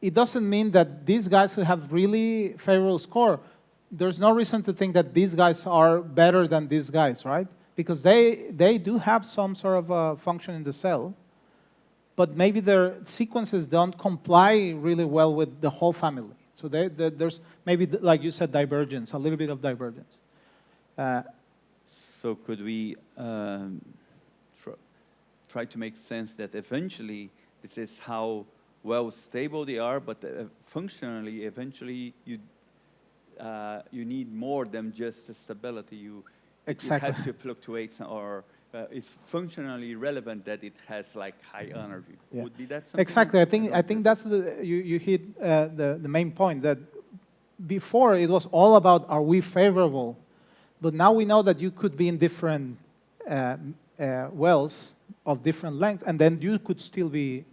It doesn't mean that these guys who have really favorable score, there's no reason to think that these guys are better than these guys, right? Because they do have some sort of a function in the cell, but maybe their sequences don't comply really well with the whole family. So there's maybe, like you said, divergence, a little bit of divergence.
So could we try to make sense that eventually this is how well stable they are, but functionally, eventually you need more than just the stability. It has to fluctuate, or it's functionally relevant that it has like high energy. Yeah. Would be that something?
Exactly. I think that's you hit the main point, that before it was all about are we favorable, but now we know that you could be in different wells of different lengths, and then you could still be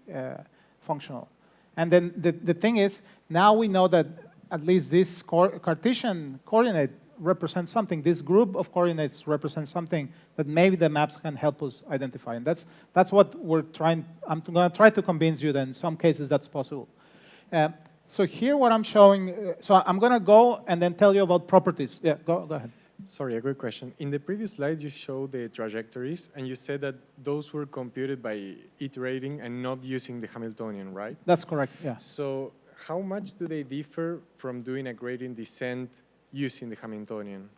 functional. And then the thing is, now we know that at least this Cartesian coordinate represents something. This group of coordinates represents something that maybe the maps can help us identify. And that's what we're trying. I'm going to try to convince you that in some cases that's possible. So here what I'm showing, so I'm going to go and then tell you about properties. Yeah, go ahead.
Sorry, a quick question. In the previous slide, you showed the trajectories, and you said that those were computed by iterating and not using the Hamiltonian, right?
That's correct, yeah.
So how much do they differ from doing a gradient descent using the Hamiltonian?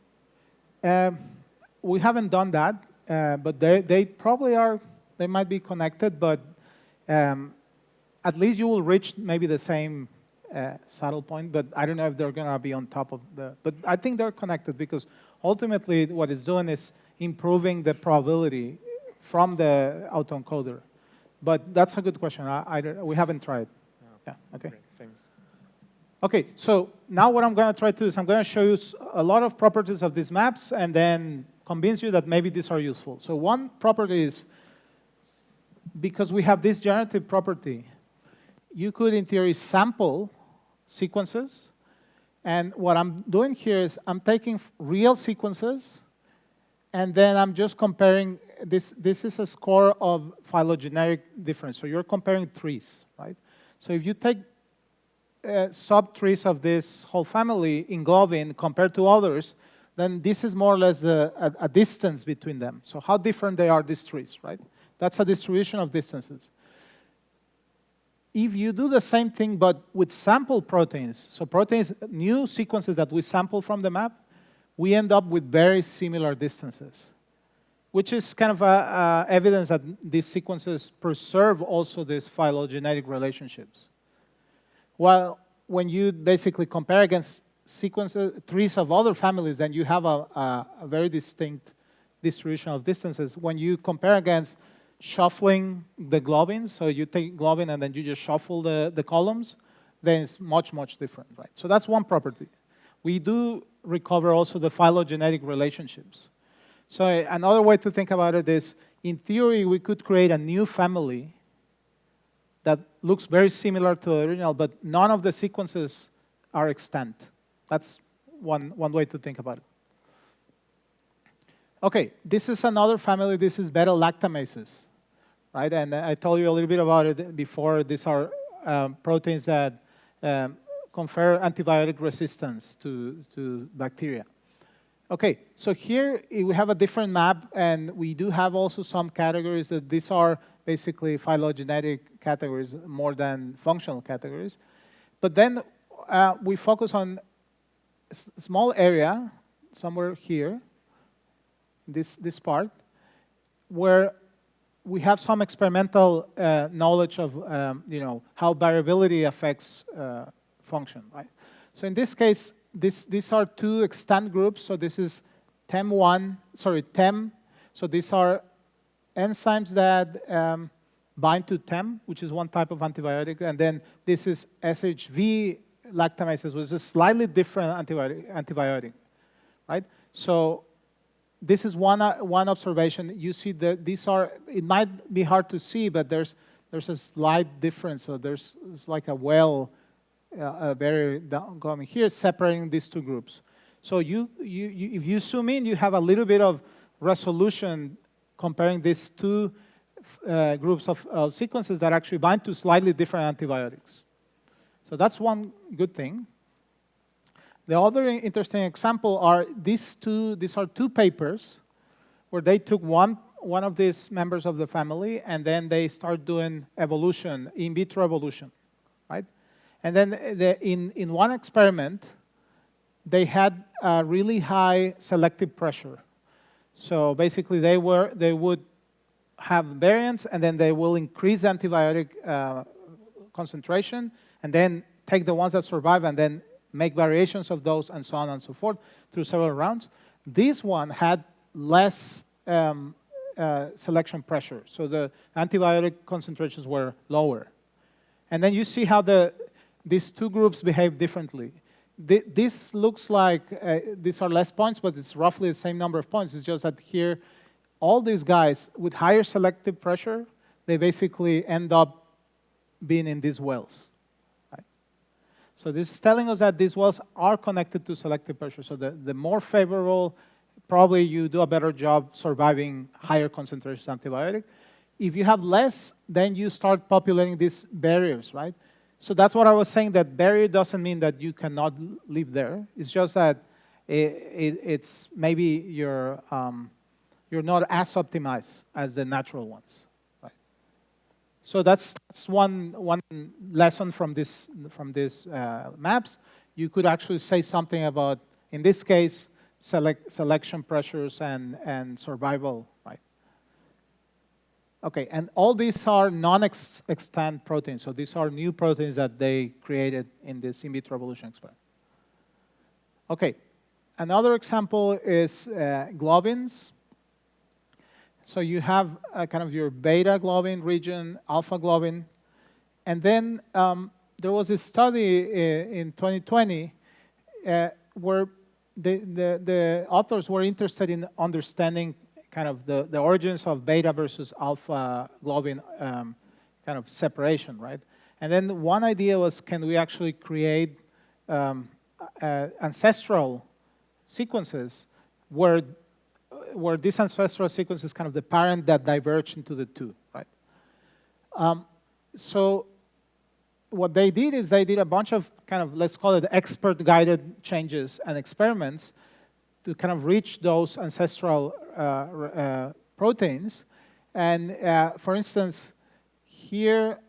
We haven't done that, but they probably are, they might be connected, but at least you will reach maybe the same saddle point, but I don't know if they're going to be on top of but I think they're connected because ultimately what it's doing is improving the probability from the autoencoder. But that's a good question. We haven't tried. Yeah, okay.
Great, thanks.
Okay, so now what I'm going to try to do is I'm going to show you a lot of properties of these maps and then convince you that maybe these are useful. So one property is, because we have this generative property, you could, in theory, sample sequences. And what I'm doing here is I'm taking real sequences, and then I'm just comparing. This is a score of phylogenetic difference. So you're comparing trees, right? So if you take sub-trees of this whole family in globin compared to others, then this is more or less a distance between them. So how different they are, these trees, right? That's a distribution of distances. If you do the same thing but with sample proteins, so proteins, new sequences that we sample from the map, we end up with very similar distances, which is kind of evidence that these sequences preserve also these phylogenetic relationships. While when you basically compare against sequences, trees of other families, then you have a very distinct distribution of distances. When you compare against shuffling the globins, so you take globin and then you just shuffle the columns, then it's much, much different, right? So that's one property. We do recover also the phylogenetic relationships. So another way to think about it is, in theory, we could create a new family that looks very similar to the original, but none of the sequences are extant. That's one way to think about it. Okay, this is another family. This is beta-lactamases, right? And I told you a little bit about it before. These are proteins that confer antibiotic resistance to bacteria. Okay, so here we have a different map, and we do have also some categories that these are basically phylogenetic categories more than functional categories. But then we focus on a small area, somewhere here, this part, where we have some experimental knowledge of how variability affects function, right? So in this case, these are two extant groups. So this is TEM. So these are enzymes that bind to TEM, which is one type of antibiotic, and then this is SHV lactamases, which is a slightly different antibiotic, right? So this is one observation. You see that these are, it might be hard to see, but there's a slight difference. So it's like a barrier going here separating these two groups. So if you zoom in, you have a little bit of resolution comparing these two groups of sequences that actually bind to slightly different antibiotics. So that's one good thing. The other interesting example are these are two papers where they took one of these members of the family and then they start doing evolution, in vitro evolution, right? And then in one experiment, they had a really high selective pressure. So basically they would have variants and then they will increase antibiotic concentration and then take the ones that survive and then make variations of those and so on and so forth through several rounds. This one had less selection pressure, so the antibiotic concentrations were lower. And then you see how these two groups behave differently. This looks like these are less points, but it's roughly the same number of points. It's just that here, all these guys with higher selective pressure, they basically end up being in these wells. So this is telling us that these wells are connected to selective pressure. So the more favorable, probably you do a better job surviving higher concentrations of antibiotic. If you have less, then you start populating these barriers, right? So that's what I was saying, that barrier doesn't mean that you cannot live there. It's just that it's maybe you're not as optimized as the natural ones. So that's one lesson from this maps. You could actually say something about, in this case, selection pressures and survival, right? Okay, and all these are non-extant proteins. So these are new proteins that they created in this in vitro evolution experiment. Okay, another example is globins. So you have kind of your beta globin region, alpha globin, and then there was a study in 2020 where the authors were interested in understanding kind of the origins of beta versus alpha globin kind of separation, right? And then one idea was, can we actually create ancestral sequences where this ancestral sequence is kind of the parent that diverge into the two, right? So what they did is they did a bunch of kind of, let's call it expert-guided changes and experiments to kind of reach those ancestral proteins. And for instance, here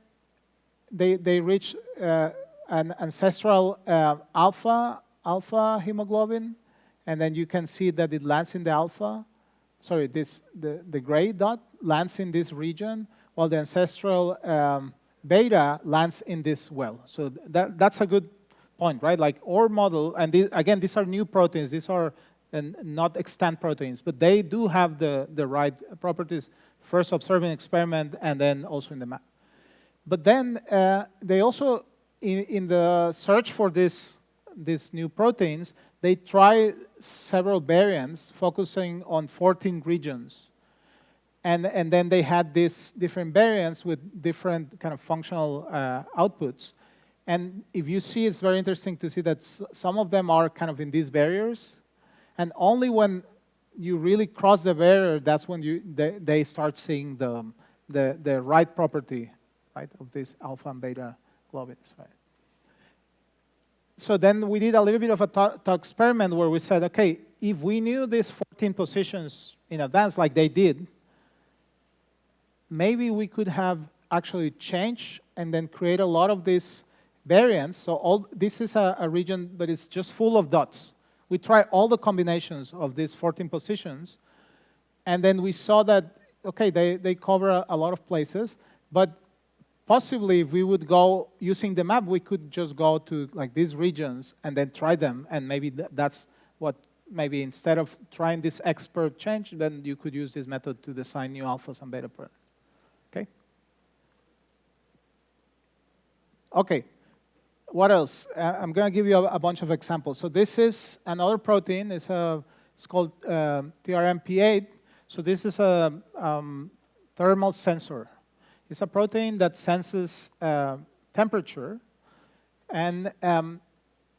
they reach an ancestral alpha hemoglobin, and then you can see that it lands in the alpha. Sorry, the gray dot lands in this region, while the ancestral beta lands in this well. So that's a good point, right? Like our model, and again, these are new proteins. These are not extant proteins, but they do have the right properties, first observed in experiment and then also in the map. But then they also, in the search for these new proteins, they try several variants focusing on 14 regions. And then they had these different variants with different kind of functional outputs. And if you see, it's very interesting to see that some of them are kind of in these barriers. And only when you really cross the barrier, that's when they start seeing the right property, right, of these alpha and beta globins, right? So then we did a little bit of a thought experiment where we said, okay, if we knew these 14 positions in advance like they did, maybe we could have actually changed and then create a lot of these variants. So this is a region, but it's just full of dots. We tried all the combinations of these 14 positions, and then we saw that, okay, they cover a lot of places, but possibly if we would go using the map, we could just go to like these regions and then try them, and maybe that's what, maybe instead of trying this expert change, then you could use this method to design new alphas and beta patterns. Okay? Okay. What else? I'm going to give you a bunch of examples. So this is another protein. It's called TRMP8. So this is a thermal sensor. It's a protein that senses temperature. And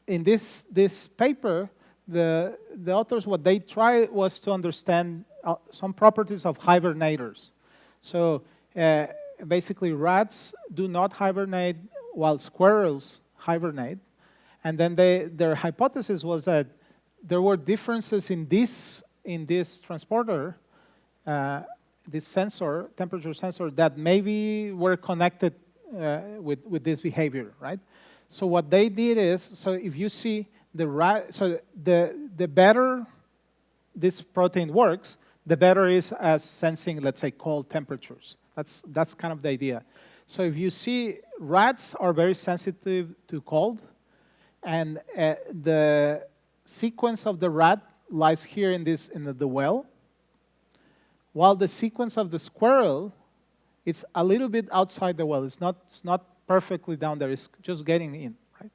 in this paper, the authors, what they tried was to understand some properties of hibernators. So basically, rats do not hibernate while squirrels hibernate. And then their hypothesis was that there were differences in this transporter, this sensor, temperature sensor, that maybe were connected with this behavior, right? So what they did is, so if you see the better this protein works, the better is as sensing, let's say, cold temperatures. That's kind of the idea. So if you see, rats are very sensitive to cold, and the sequence of the rat lies here in the well, while the sequence of the squirrel, it's a little bit outside the well. It's not perfectly down there. It's just getting in, right?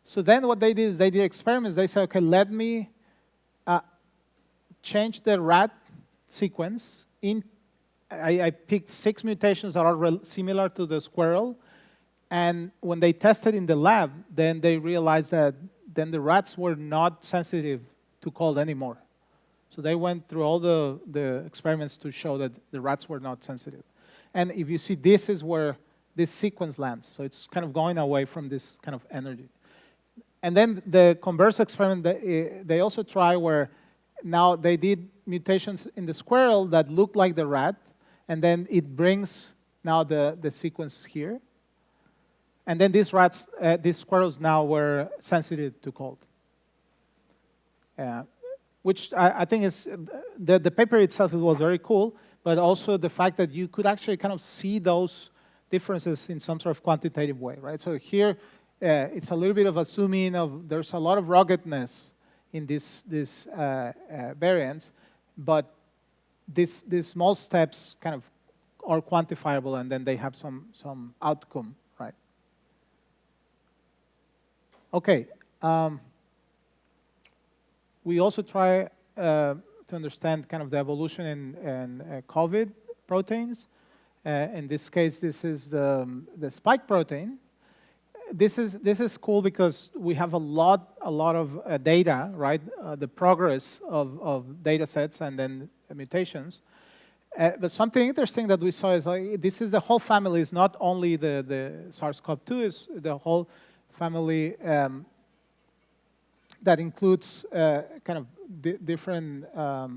So then what they did is they did experiments. They said, okay, let me change the rat sequence. I picked 6 mutations that are similar to the squirrel. And when they tested in the lab, then they realized that then the rats were not sensitive to cold anymore. So they went through all the experiments to show that the rats were not sensitive. And if you see, this is where this sequence lands. So it's kind of going away from this kind of energy. And then the converse experiment, they also try where now they did mutations in the squirrel that look like the rat, and then it brings now the sequence here. And then these squirrels now were sensitive to cold. Which I think is, the paper itself was very cool, but also the fact that you could actually kind of see those differences in some sort of quantitative way, right? So here, it's a little bit of a zoom in of, there's a lot of ruggedness in this variants, but these small steps kind of are quantifiable, and then they have some outcome, right? Okay. We also try to understand kind of the evolution in COVID proteins. In this case, this is the spike protein. This is cool because we have a lot of data, right? The progress of data sets and then mutations. But something interesting that we saw is this is the whole family. It's not only the SARS-CoV-2, it's the whole family that includes kind of different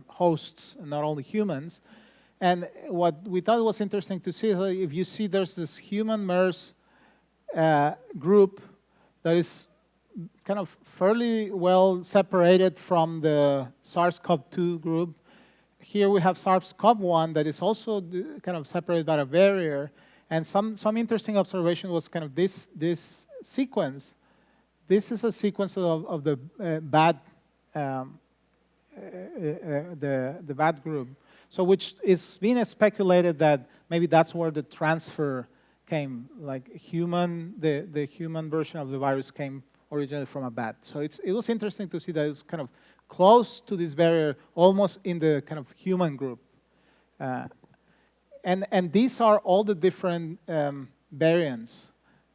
hosts, not only humans. And what we thought was interesting to see is if you see there's this human MERS group that is kind of fairly well separated from the SARS-CoV-2 group. Here we have SARS-CoV-1 that is also kind of separated by a barrier. And some interesting observation was kind of this sequence. This is a sequence of the bad the bad group. So which is being speculated that maybe that's where the transfer came, like the human version of the virus came originally from a bat. So it was interesting to see that it's kind of close to this barrier, almost in the kind of human group. And these are all the different variants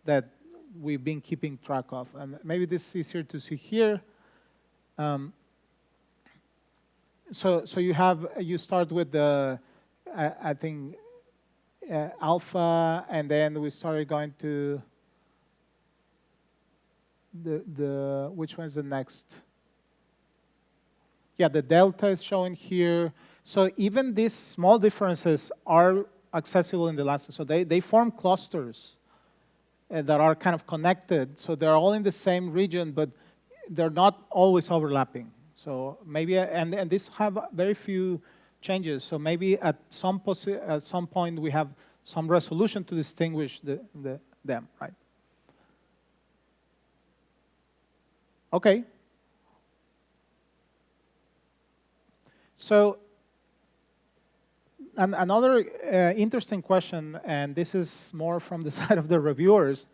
that we've been keeping track of. And maybe this is easier to see here. So you start with the, I think, alpha, and then we started going to which one is the next? Yeah, the delta is showing here. So even these small differences are accessible in the last. So they form clusters that are kind of connected. So they're all in the same region, but they're not always overlapping. So maybe, and these have very few changes. So maybe at some point we have some resolution to distinguish them, right? Okay. So another interesting question, and this is more from the side of the reviewers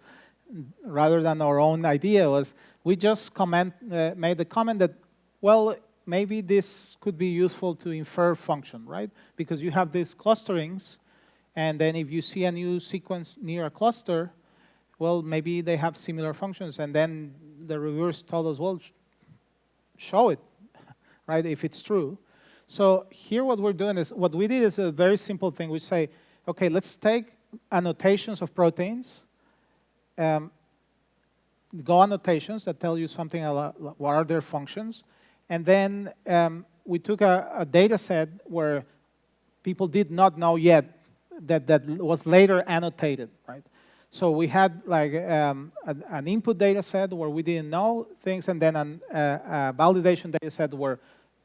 rather than our own idea, was we just made the comment that, well, maybe this could be useful to infer function, right? Because you have these clusterings, and then if you see a new sequence near a cluster, well, maybe they have similar functions. And then the reviewers told us, well, show it, right, if it's true. So here what we're doing is, what we did is a very simple thing. We say, okay, let's take annotations of proteins, Go annotations that tell you something about what are their functions. And then we took a data set where people did not know yet that was later annotated, right? So we had like an input data set where we didn't know things, and then a validation data set where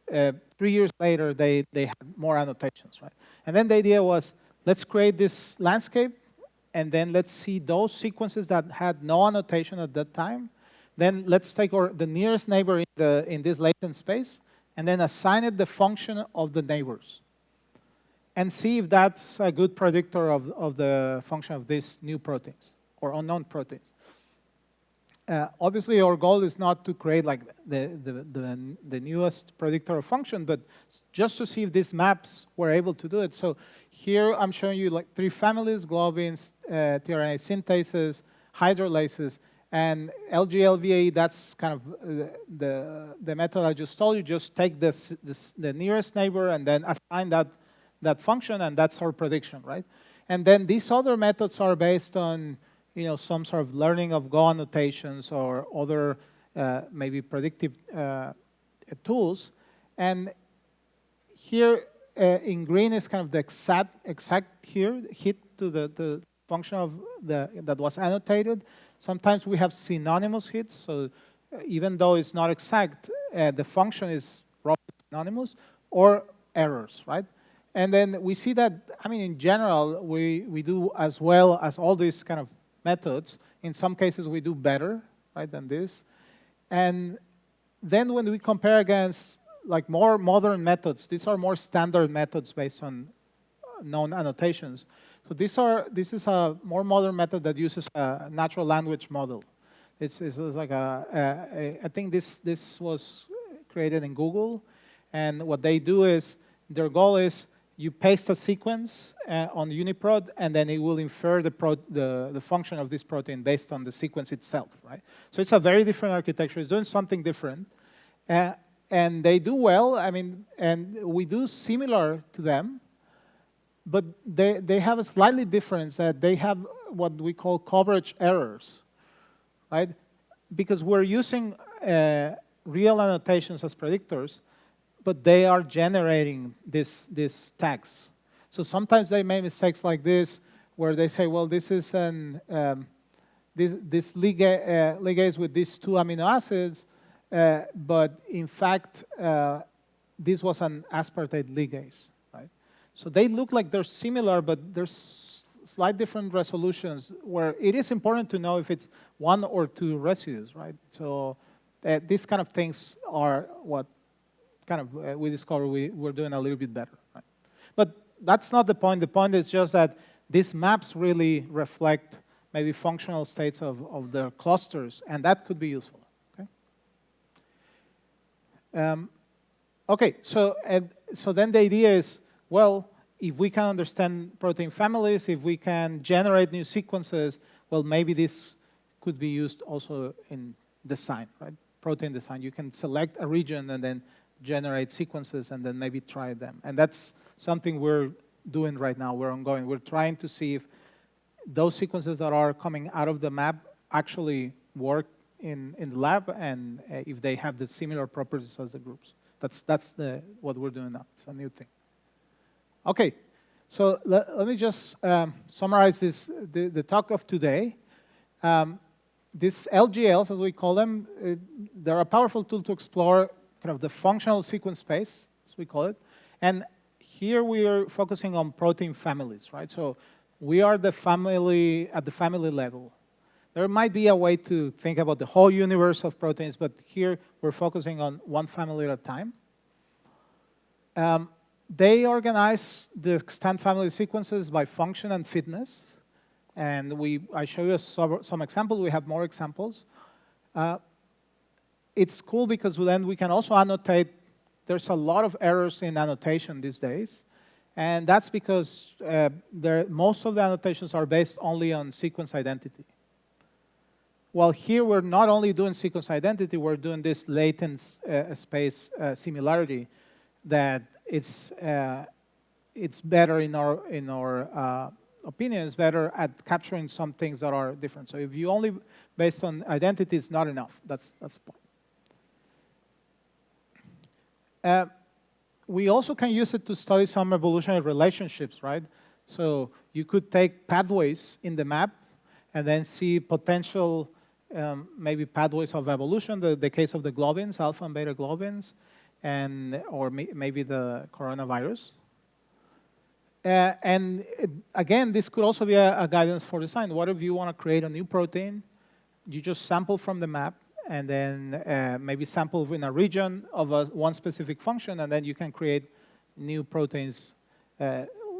3 years later they had more annotations, right? And then the idea was, let's create this landscape, and then let's see those sequences that had no annotation at that time. Then let's take the nearest neighbor in this latent space, and then assign it the function of the neighbors, and see if that's a good predictor of the function of these new proteins or unknown proteins. Obviously, our goal is not to create like the newest predictor of function, but just to see if these maps were able to do it. So here I'm showing you like 3 families: globins, tRNA synthetases, hydrolases, and LGLVA. That's kind of the method I just told you. Just take the nearest neighbor and then assign that function, and that's our prediction, right? And then these other methods are based on some sort of learning of Go annotations or other maybe predictive tools. And here in green is kind of the exact here hit to the function of that was annotated. Sometimes we have synonymous hits, so even though it's not exact, the function is roughly synonymous, or errors, right? And then we see that, I mean, in general, we do as well as all these kind of methods. In some cases, we do better, right, than this. And then when we compare against like more modern methods, these are more standard methods based on known annotations. So this is a more modern method that uses a natural language model. It's like I think this was created in Google, and what they do is, their goal is, you paste a sequence on UniProt, and then it will infer the function of this protein based on the sequence itself, right? So it's a very different architecture. It's doing something different. And they do well, I mean, and we do similar to them, but they have a slightly difference, that they have what we call coverage errors, right? Because we're using real annotations as predictors, but they are generating these tags. So sometimes they make mistakes like this, where they say, well, this is this ligase with these 2 amino acids, but in fact, this was an aspartate ligase, right? So they look like they're similar, but there's slight different resolutions, where it is important to know if it's 1 or 2 residues, right? So these kind of things are what kind of we discover we're doing a little bit better, right? But that's not the point. The point is just that these maps really reflect maybe functional states of their clusters, and that could be useful. Okay. Okay. So then the idea is, well, if we can understand protein families, if we can generate new sequences, well, maybe this could be used also in design, right? Protein design. You can select a region and then generate sequences and then maybe try them. And that's something we're doing right now. We're ongoing. We're trying to see if those sequences that are coming out of the map actually work in the lab, and if they have the similar properties as the groups. That's what we're doing now. It's a new thing. Okay, So let me just summarize the talk of today. These LGLs, as we call them, they're a powerful tool to explore kind of the functional sequence space, as we call it. And here we are focusing on protein families, right? So we are the family at the family level. There might be a way to think about the whole universe of proteins, but here we're focusing on one family at a time. They organize the extant family sequences by function and fitness. And I show you some examples. We have more examples. It's cool because then we can also annotate. There's a lot of errors in annotation these days. And that's because most of the annotations are based only on sequence identity. Well, here we're not only doing sequence identity, we're doing this latent space similarity that it's better in our opinion, it's better at capturing some things that are different. So if you only based on identity, it's not enough. That's the point. We also can use it to study some evolutionary relationships, right? So you could take pathways in the map and then see potential maybe pathways of evolution, the case of the globins, alpha and beta globins, or maybe the coronavirus. And again, this could also be a guidance for design. What if you want to create a new protein? You just sample from the map, and then maybe sample in a region of one specific function, and then you can create new proteins.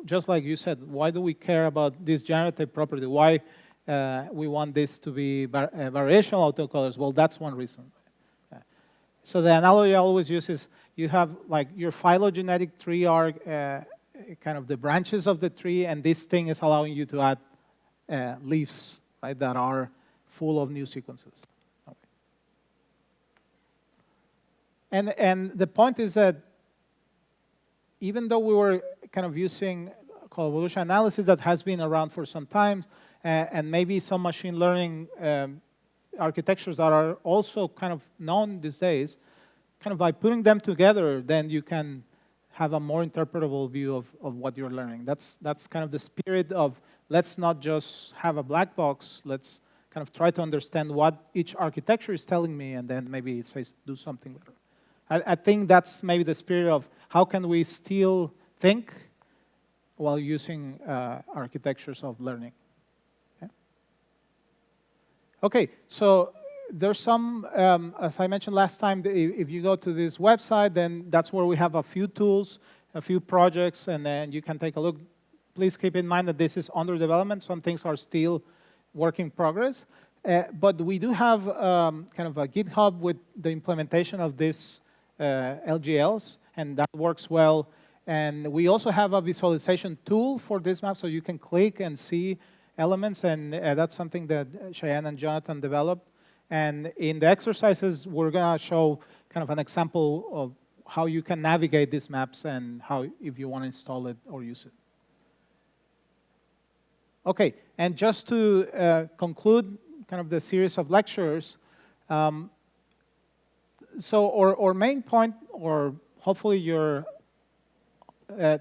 Just like you said, why do we care about this generative property? Why we want this to be variational autocolors? Well, that's one reason. So the analogy I always use is you have like your phylogenetic tree are kind of the branches of the tree, and this thing is allowing you to add leaves, right, that are full of new sequences. Okay. And the point is that even though we were kind of using coevolution analysis that has been around for some time, and maybe some machine learning architectures that are also kind of known these days, kind of by putting them together, then you can have a more interpretable view of what you're learning. That's kind of the spirit of let's not just have a black box, let's kind of try to understand what each architecture is telling me, and then maybe it says do something better. I think that's maybe the spirit of how can we still think while using architectures of learning. Okay, so there's some, as I mentioned last time, if you go to this website, then that's where we have a few tools, a few projects, and then you can take a look. Please keep in mind that this is under development. Some things are still work in progress. But we do have kind of a GitHub with the implementation of these LGLs, and that works well. And we also have a visualization tool for this map, so you can click and see elements, and that's something that Cheyenne and Jonathan developed. And in the exercises, we're going to show kind of an example of how you can navigate these maps and how, if you want to install it or use it. Okay, and just to conclude kind of the series of lectures, so our main point, or hopefully your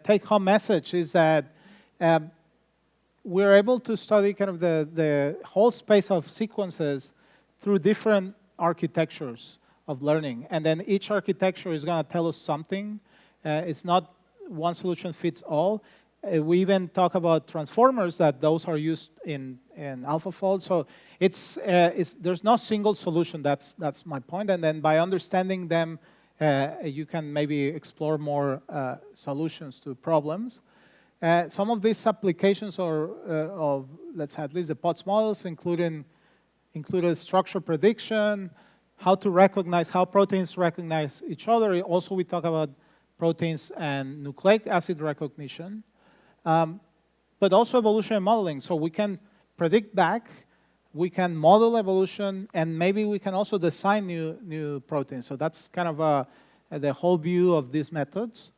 take-home message, is that we're able to study kind of the whole space of sequences through different architectures of learning. And then each architecture is going to tell us something. It's not one solution fits all. We even talk about transformers, that those are used in AlphaFold. So there's no single solution. That's my point. And then by understanding them, you can maybe explore more solutions to problems. Some of these applications are of, let's say, at least the POTS models, included structure prediction, how proteins recognize each other. Also, we talk about proteins and nucleic acid recognition, but also evolutionary modeling. So we can predict back, we can model evolution, and maybe we can also design new proteins. So that's kind of the whole view of these methods.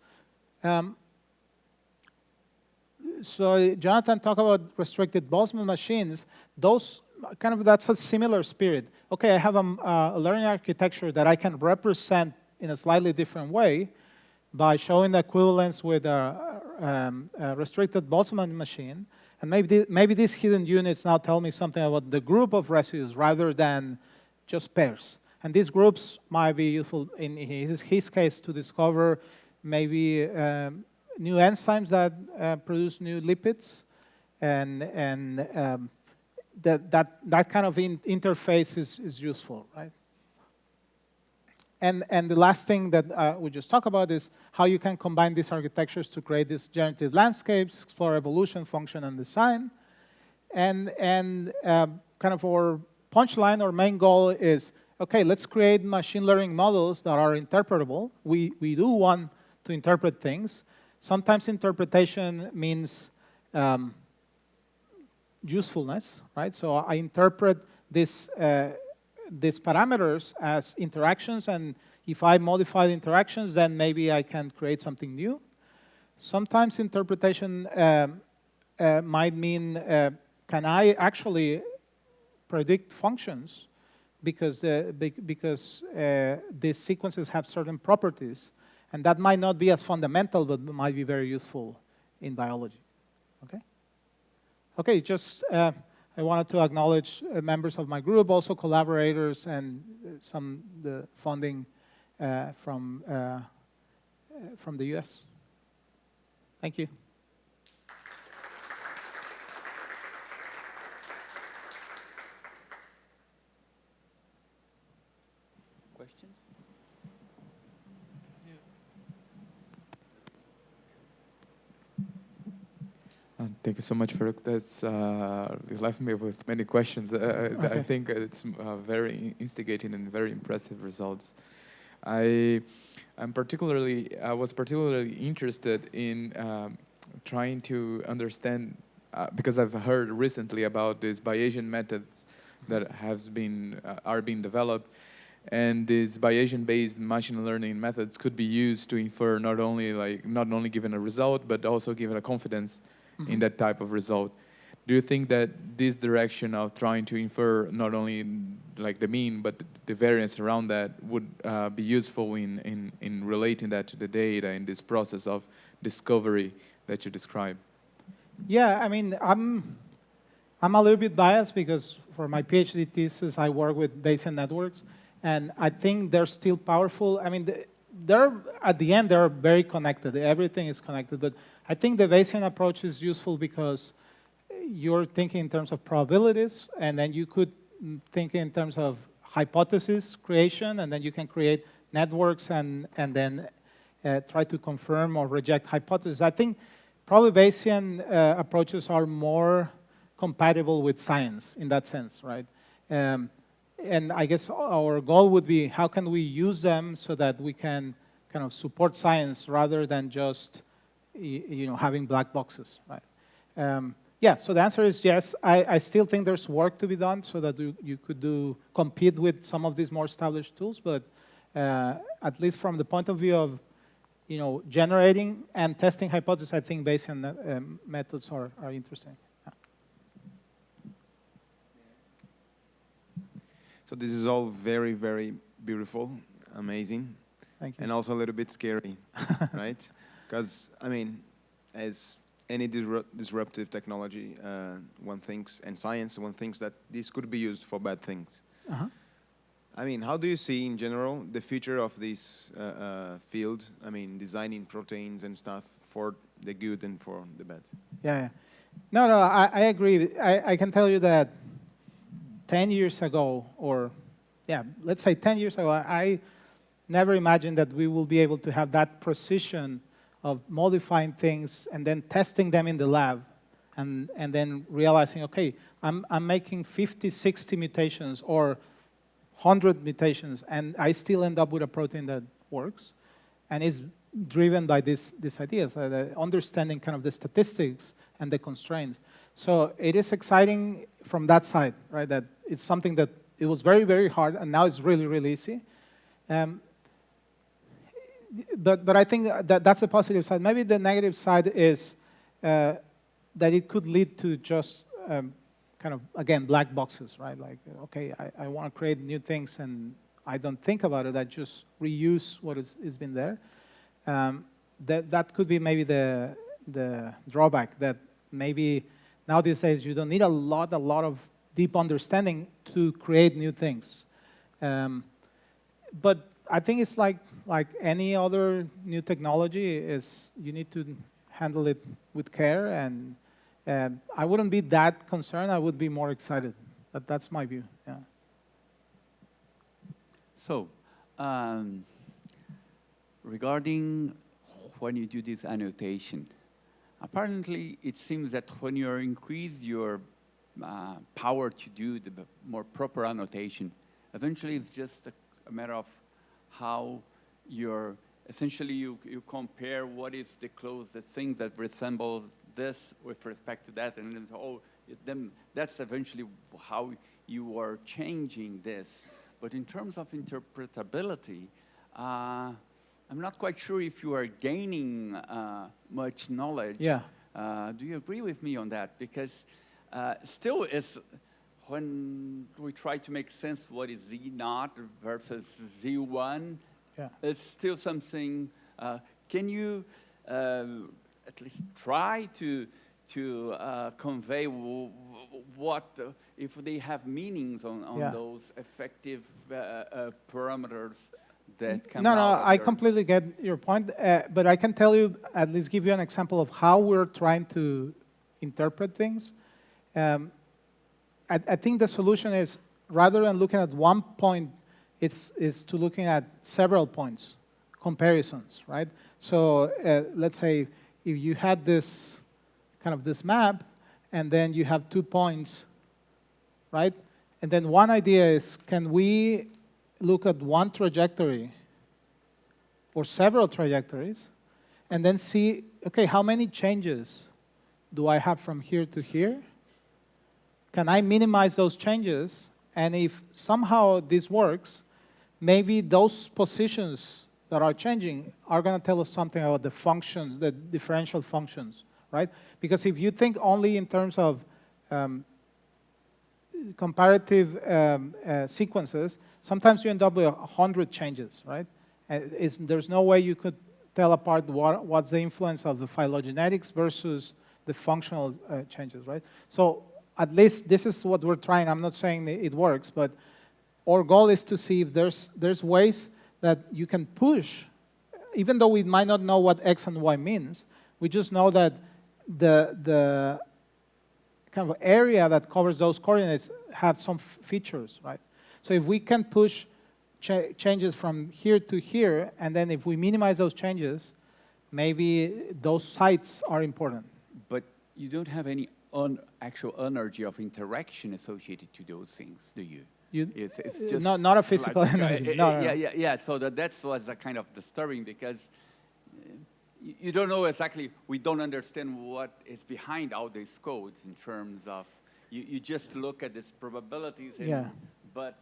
So Jonathan talked about restricted Boltzmann machines. Those that's a similar spirit. Okay, I have a learning architecture that I can represent in a slightly different way, by showing the equivalence with a restricted Boltzmann machine. And maybe these hidden units now tell me something about the group of residues rather than just pairs. And these groups might be useful in his case to discover maybe new enzymes that produce new lipids. And that kind of interface is useful, right? And the last thing that we just talked about is how you can combine these architectures to create these generative landscapes, explore evolution, function, and design. And kind of our punchline or main goal is, okay, let's create machine learning models that are interpretable. We do want to interpret things. Sometimes interpretation means usefulness, right? So I interpret these parameters as interactions, and if I modify the interactions, then maybe I can create something new. Sometimes interpretation might mean, can I actually predict functions because these sequences have certain properties, and that might not be as fundamental, but might be very useful in biology, okay? Okay, just I wanted to acknowledge members of my group, also collaborators, and the funding from the US. Thank you.
Questions?
Thank you so much, Faruck. That's you left me with many questions.
Okay.
I think it's very instigating and very impressive results. I was particularly interested in trying to understand because I've heard recently about these Bayesian methods that are being developed, and these Bayesian-based machine learning methods could be used to infer not only given a result, but also given a confidence in that type of result. Do you think that this direction of trying to infer not only like the mean, but the variance around that would be useful in relating that to the data in this process of discovery that you described?
Yeah, I mean, I'm a little bit biased because for my PhD thesis, I work with Bayesian networks, and I think they're still powerful. I mean, at the end, they're very connected. Everything is connected, but I think the Bayesian approach is useful because you're thinking in terms of probabilities, and then you could think in terms of hypothesis creation, and then you can create networks and then try to confirm or reject hypotheses. I think probably Bayesian approaches are more compatible with science in that sense, right? And I guess our goal would be how can we use them so that we can kind of support science rather than just having black boxes, right? Yeah, so the answer is yes. I still think there's work to be done so that you could compete with some of these more established tools, but at least from the point of view of generating and testing hypotheses, I think Bayesian methods are interesting. Yeah.
So this is all very, very beautiful, amazing,
Thank you.
and also a little bit scary, right? Because, I mean, as any disruptive technology, one thinks, and science, one thinks that this could be used for bad things.
Uh-huh.
I mean, how do you see, in general, the future of this field? I mean, designing proteins and stuff for the good and for the bad.
Yeah. No, I agree. I can tell you that 10 years ago, or yeah, let's say 10 years ago, I never imagined that we will be able to have that precision of modifying things and then testing them in the lab and then realizing, okay, I'm making 50, 60 mutations or 100 mutations, and I still end up with a protein that works, and is driven by these ideas, understanding kind of the statistics and the constraints. So it is exciting from that side, right? That it's something that it was very, very hard, and now it's really, really easy. But I think that's the positive side. Maybe the negative side is that it could lead to just kind of, again, black boxes, right? Like, okay, I want to create new things, and I don't think about it. I just reuse what has been there. that could be maybe the drawback, that maybe now these days you don't need a lot of deep understanding to create new things. But I think it's like any other new technology, is you need to handle it with care, and I wouldn't be that concerned. I would be more excited. That's my view. Yeah.
So, regarding when you do this annotation, apparently it seems that when you increase your power to do the more proper annotation, eventually it's just a matter of how you're, essentially you compare what is the closest things that resembles this with respect to that, and then, then that's eventually how you are changing this. But in terms of interpretability, I'm not quite sure if you are gaining much knowledge.
Yeah.
Do you agree with me on that? Because still, is when we try to make sense what is Z0 versus Z1,
Yeah.
it's still something. Can you at least try to convey what, if they have meanings on
Yeah.
those effective parameters that come
No,
out of
I
your-
completely get your point, but I can tell you, at least give you an example of how we're trying to interpret things. I think the solution is, rather than looking at one point, is to looking at several points, comparisons, right? So let's say if you had this kind of this map, and then you have 2 points, right? And then one idea is, can we look at one trajectory or several trajectories and then see, okay, how many changes do I have from here to here? Can I minimize those changes? And if somehow this works, maybe those positions that are changing are going to tell us something about the functions, the differential functions, right? Because if you think only in terms of comparative sequences, sometimes you end up with 100 changes, right? There's no way you could tell apart what's the influence of the phylogenetics versus the functional changes, right? So at least this is what we're trying. I'm not saying that it works, but our goal is to see if there's ways that you can push, even though we might not know what X and Y means, we just know that the kind of area that covers those coordinates have some features, right? So if we can push changes from here to here, and then if we minimize those changes, maybe those sites are important.
But you don't have any actual energy of interaction associated to those things, do you? It's just
not a physical
like,
energy.
Yeah. So that was a kind of disturbing, because you don't know exactly. We don't understand what is behind all these codes in terms of. You just look at these probabilities, but.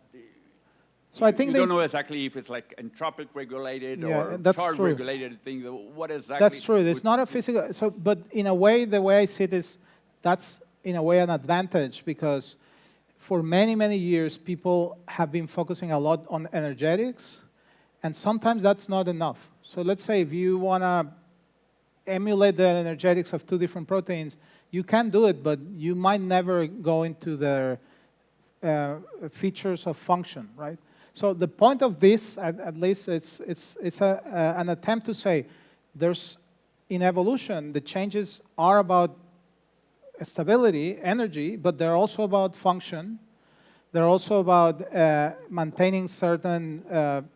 So I think
you don't know exactly if it's like entropic regulated or charge regulated thing. What exactly?
That's true. It's not a physical. So, but in a way, the way I see it is, that's in a way an advantage, because for many, many years, people have been focusing a lot on energetics, and sometimes that's not enough. So let's say if you want to emulate the energetics of 2 different proteins, you can do it, but you might never go into the features of function, right? So the point of this, at least, it's an attempt to say, in evolution, the changes are about stability, energy, but they're also about function. They're also about maintaining certain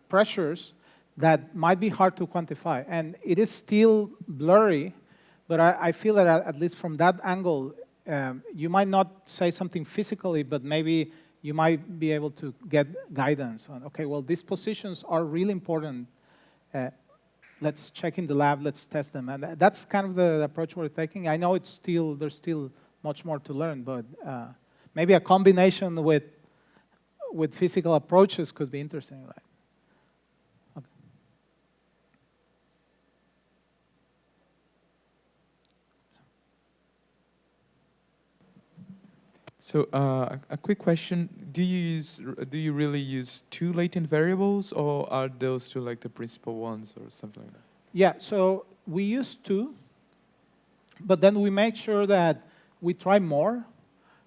pressures that might be hard to quantify. And it is still blurry, but I feel that at least from that angle, you might not say something physically, but maybe you might be able to get guidance on, okay, well, these positions are really important. Let's check in the lab, let's test them. And that's kind of the approach we're taking. I know there's still much more to learn, but maybe a combination with physical approaches could be interesting, right? Okay.
So a quick question: do you really use 2 latent variables, or are those 2 like the principal ones, or something like that?
Yeah, so we used to, but then we made sure that we try more,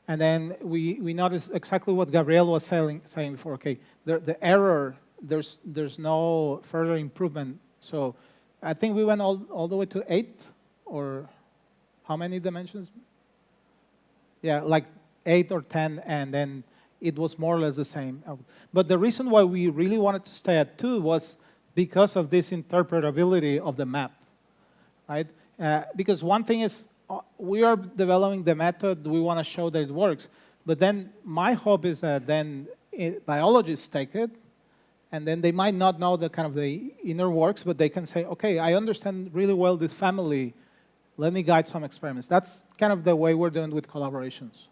and then we noticed exactly what Gabriel was saying before. Okay, the error, there's no further improvement. So I think we went all the way to 8, or how many dimensions? Yeah, like 8 or 10, and then it was more or less the same. But the reason why we really wanted to stay at 2 was because of this interpretability of the map, right? Because one thing is, we are developing the method, we want to show that it works, but then my hope is that then biologists take it, and then they might not know the kind of the inner works, but they can say, okay, I understand really well this family, let me guide some experiments. That's kind of the way we're doing with collaborations.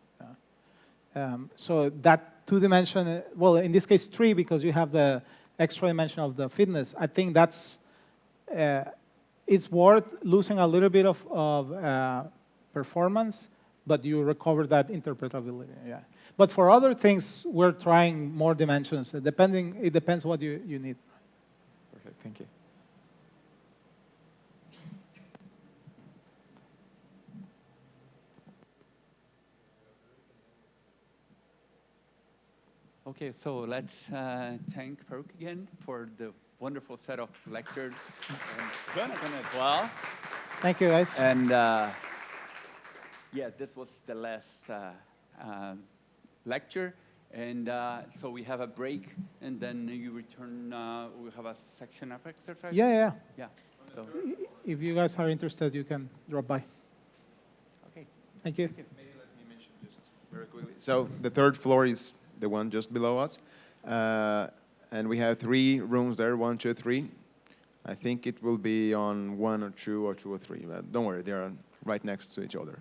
So that 2-dimension, well, in this case 3, because you have the extra dimension of the fitness, I think that's, it's worth losing a little bit of performance, but you recover that interpretability, yeah. But for other things, we're trying more dimensions. It depends what you need.
Perfect, thank you.
Okay, so let's thank Faruck again for the wonderful set of lectures, and Jonathan as well.
Thank you, guys.
And yeah, this was the last lecture. And so we have a break, and then you return, we have a section of exercise?
Yeah.
Yeah. So.
If you guys are interested, you can drop by.
Okay.
Thank you.
Maybe let me mention just very quickly. So the 3rd floor is the one just below us. And we have 3 rooms there, 1, 2, 3. I think it will be on 1 or 2 or 2 or 3. Don't worry, they are right next to each other.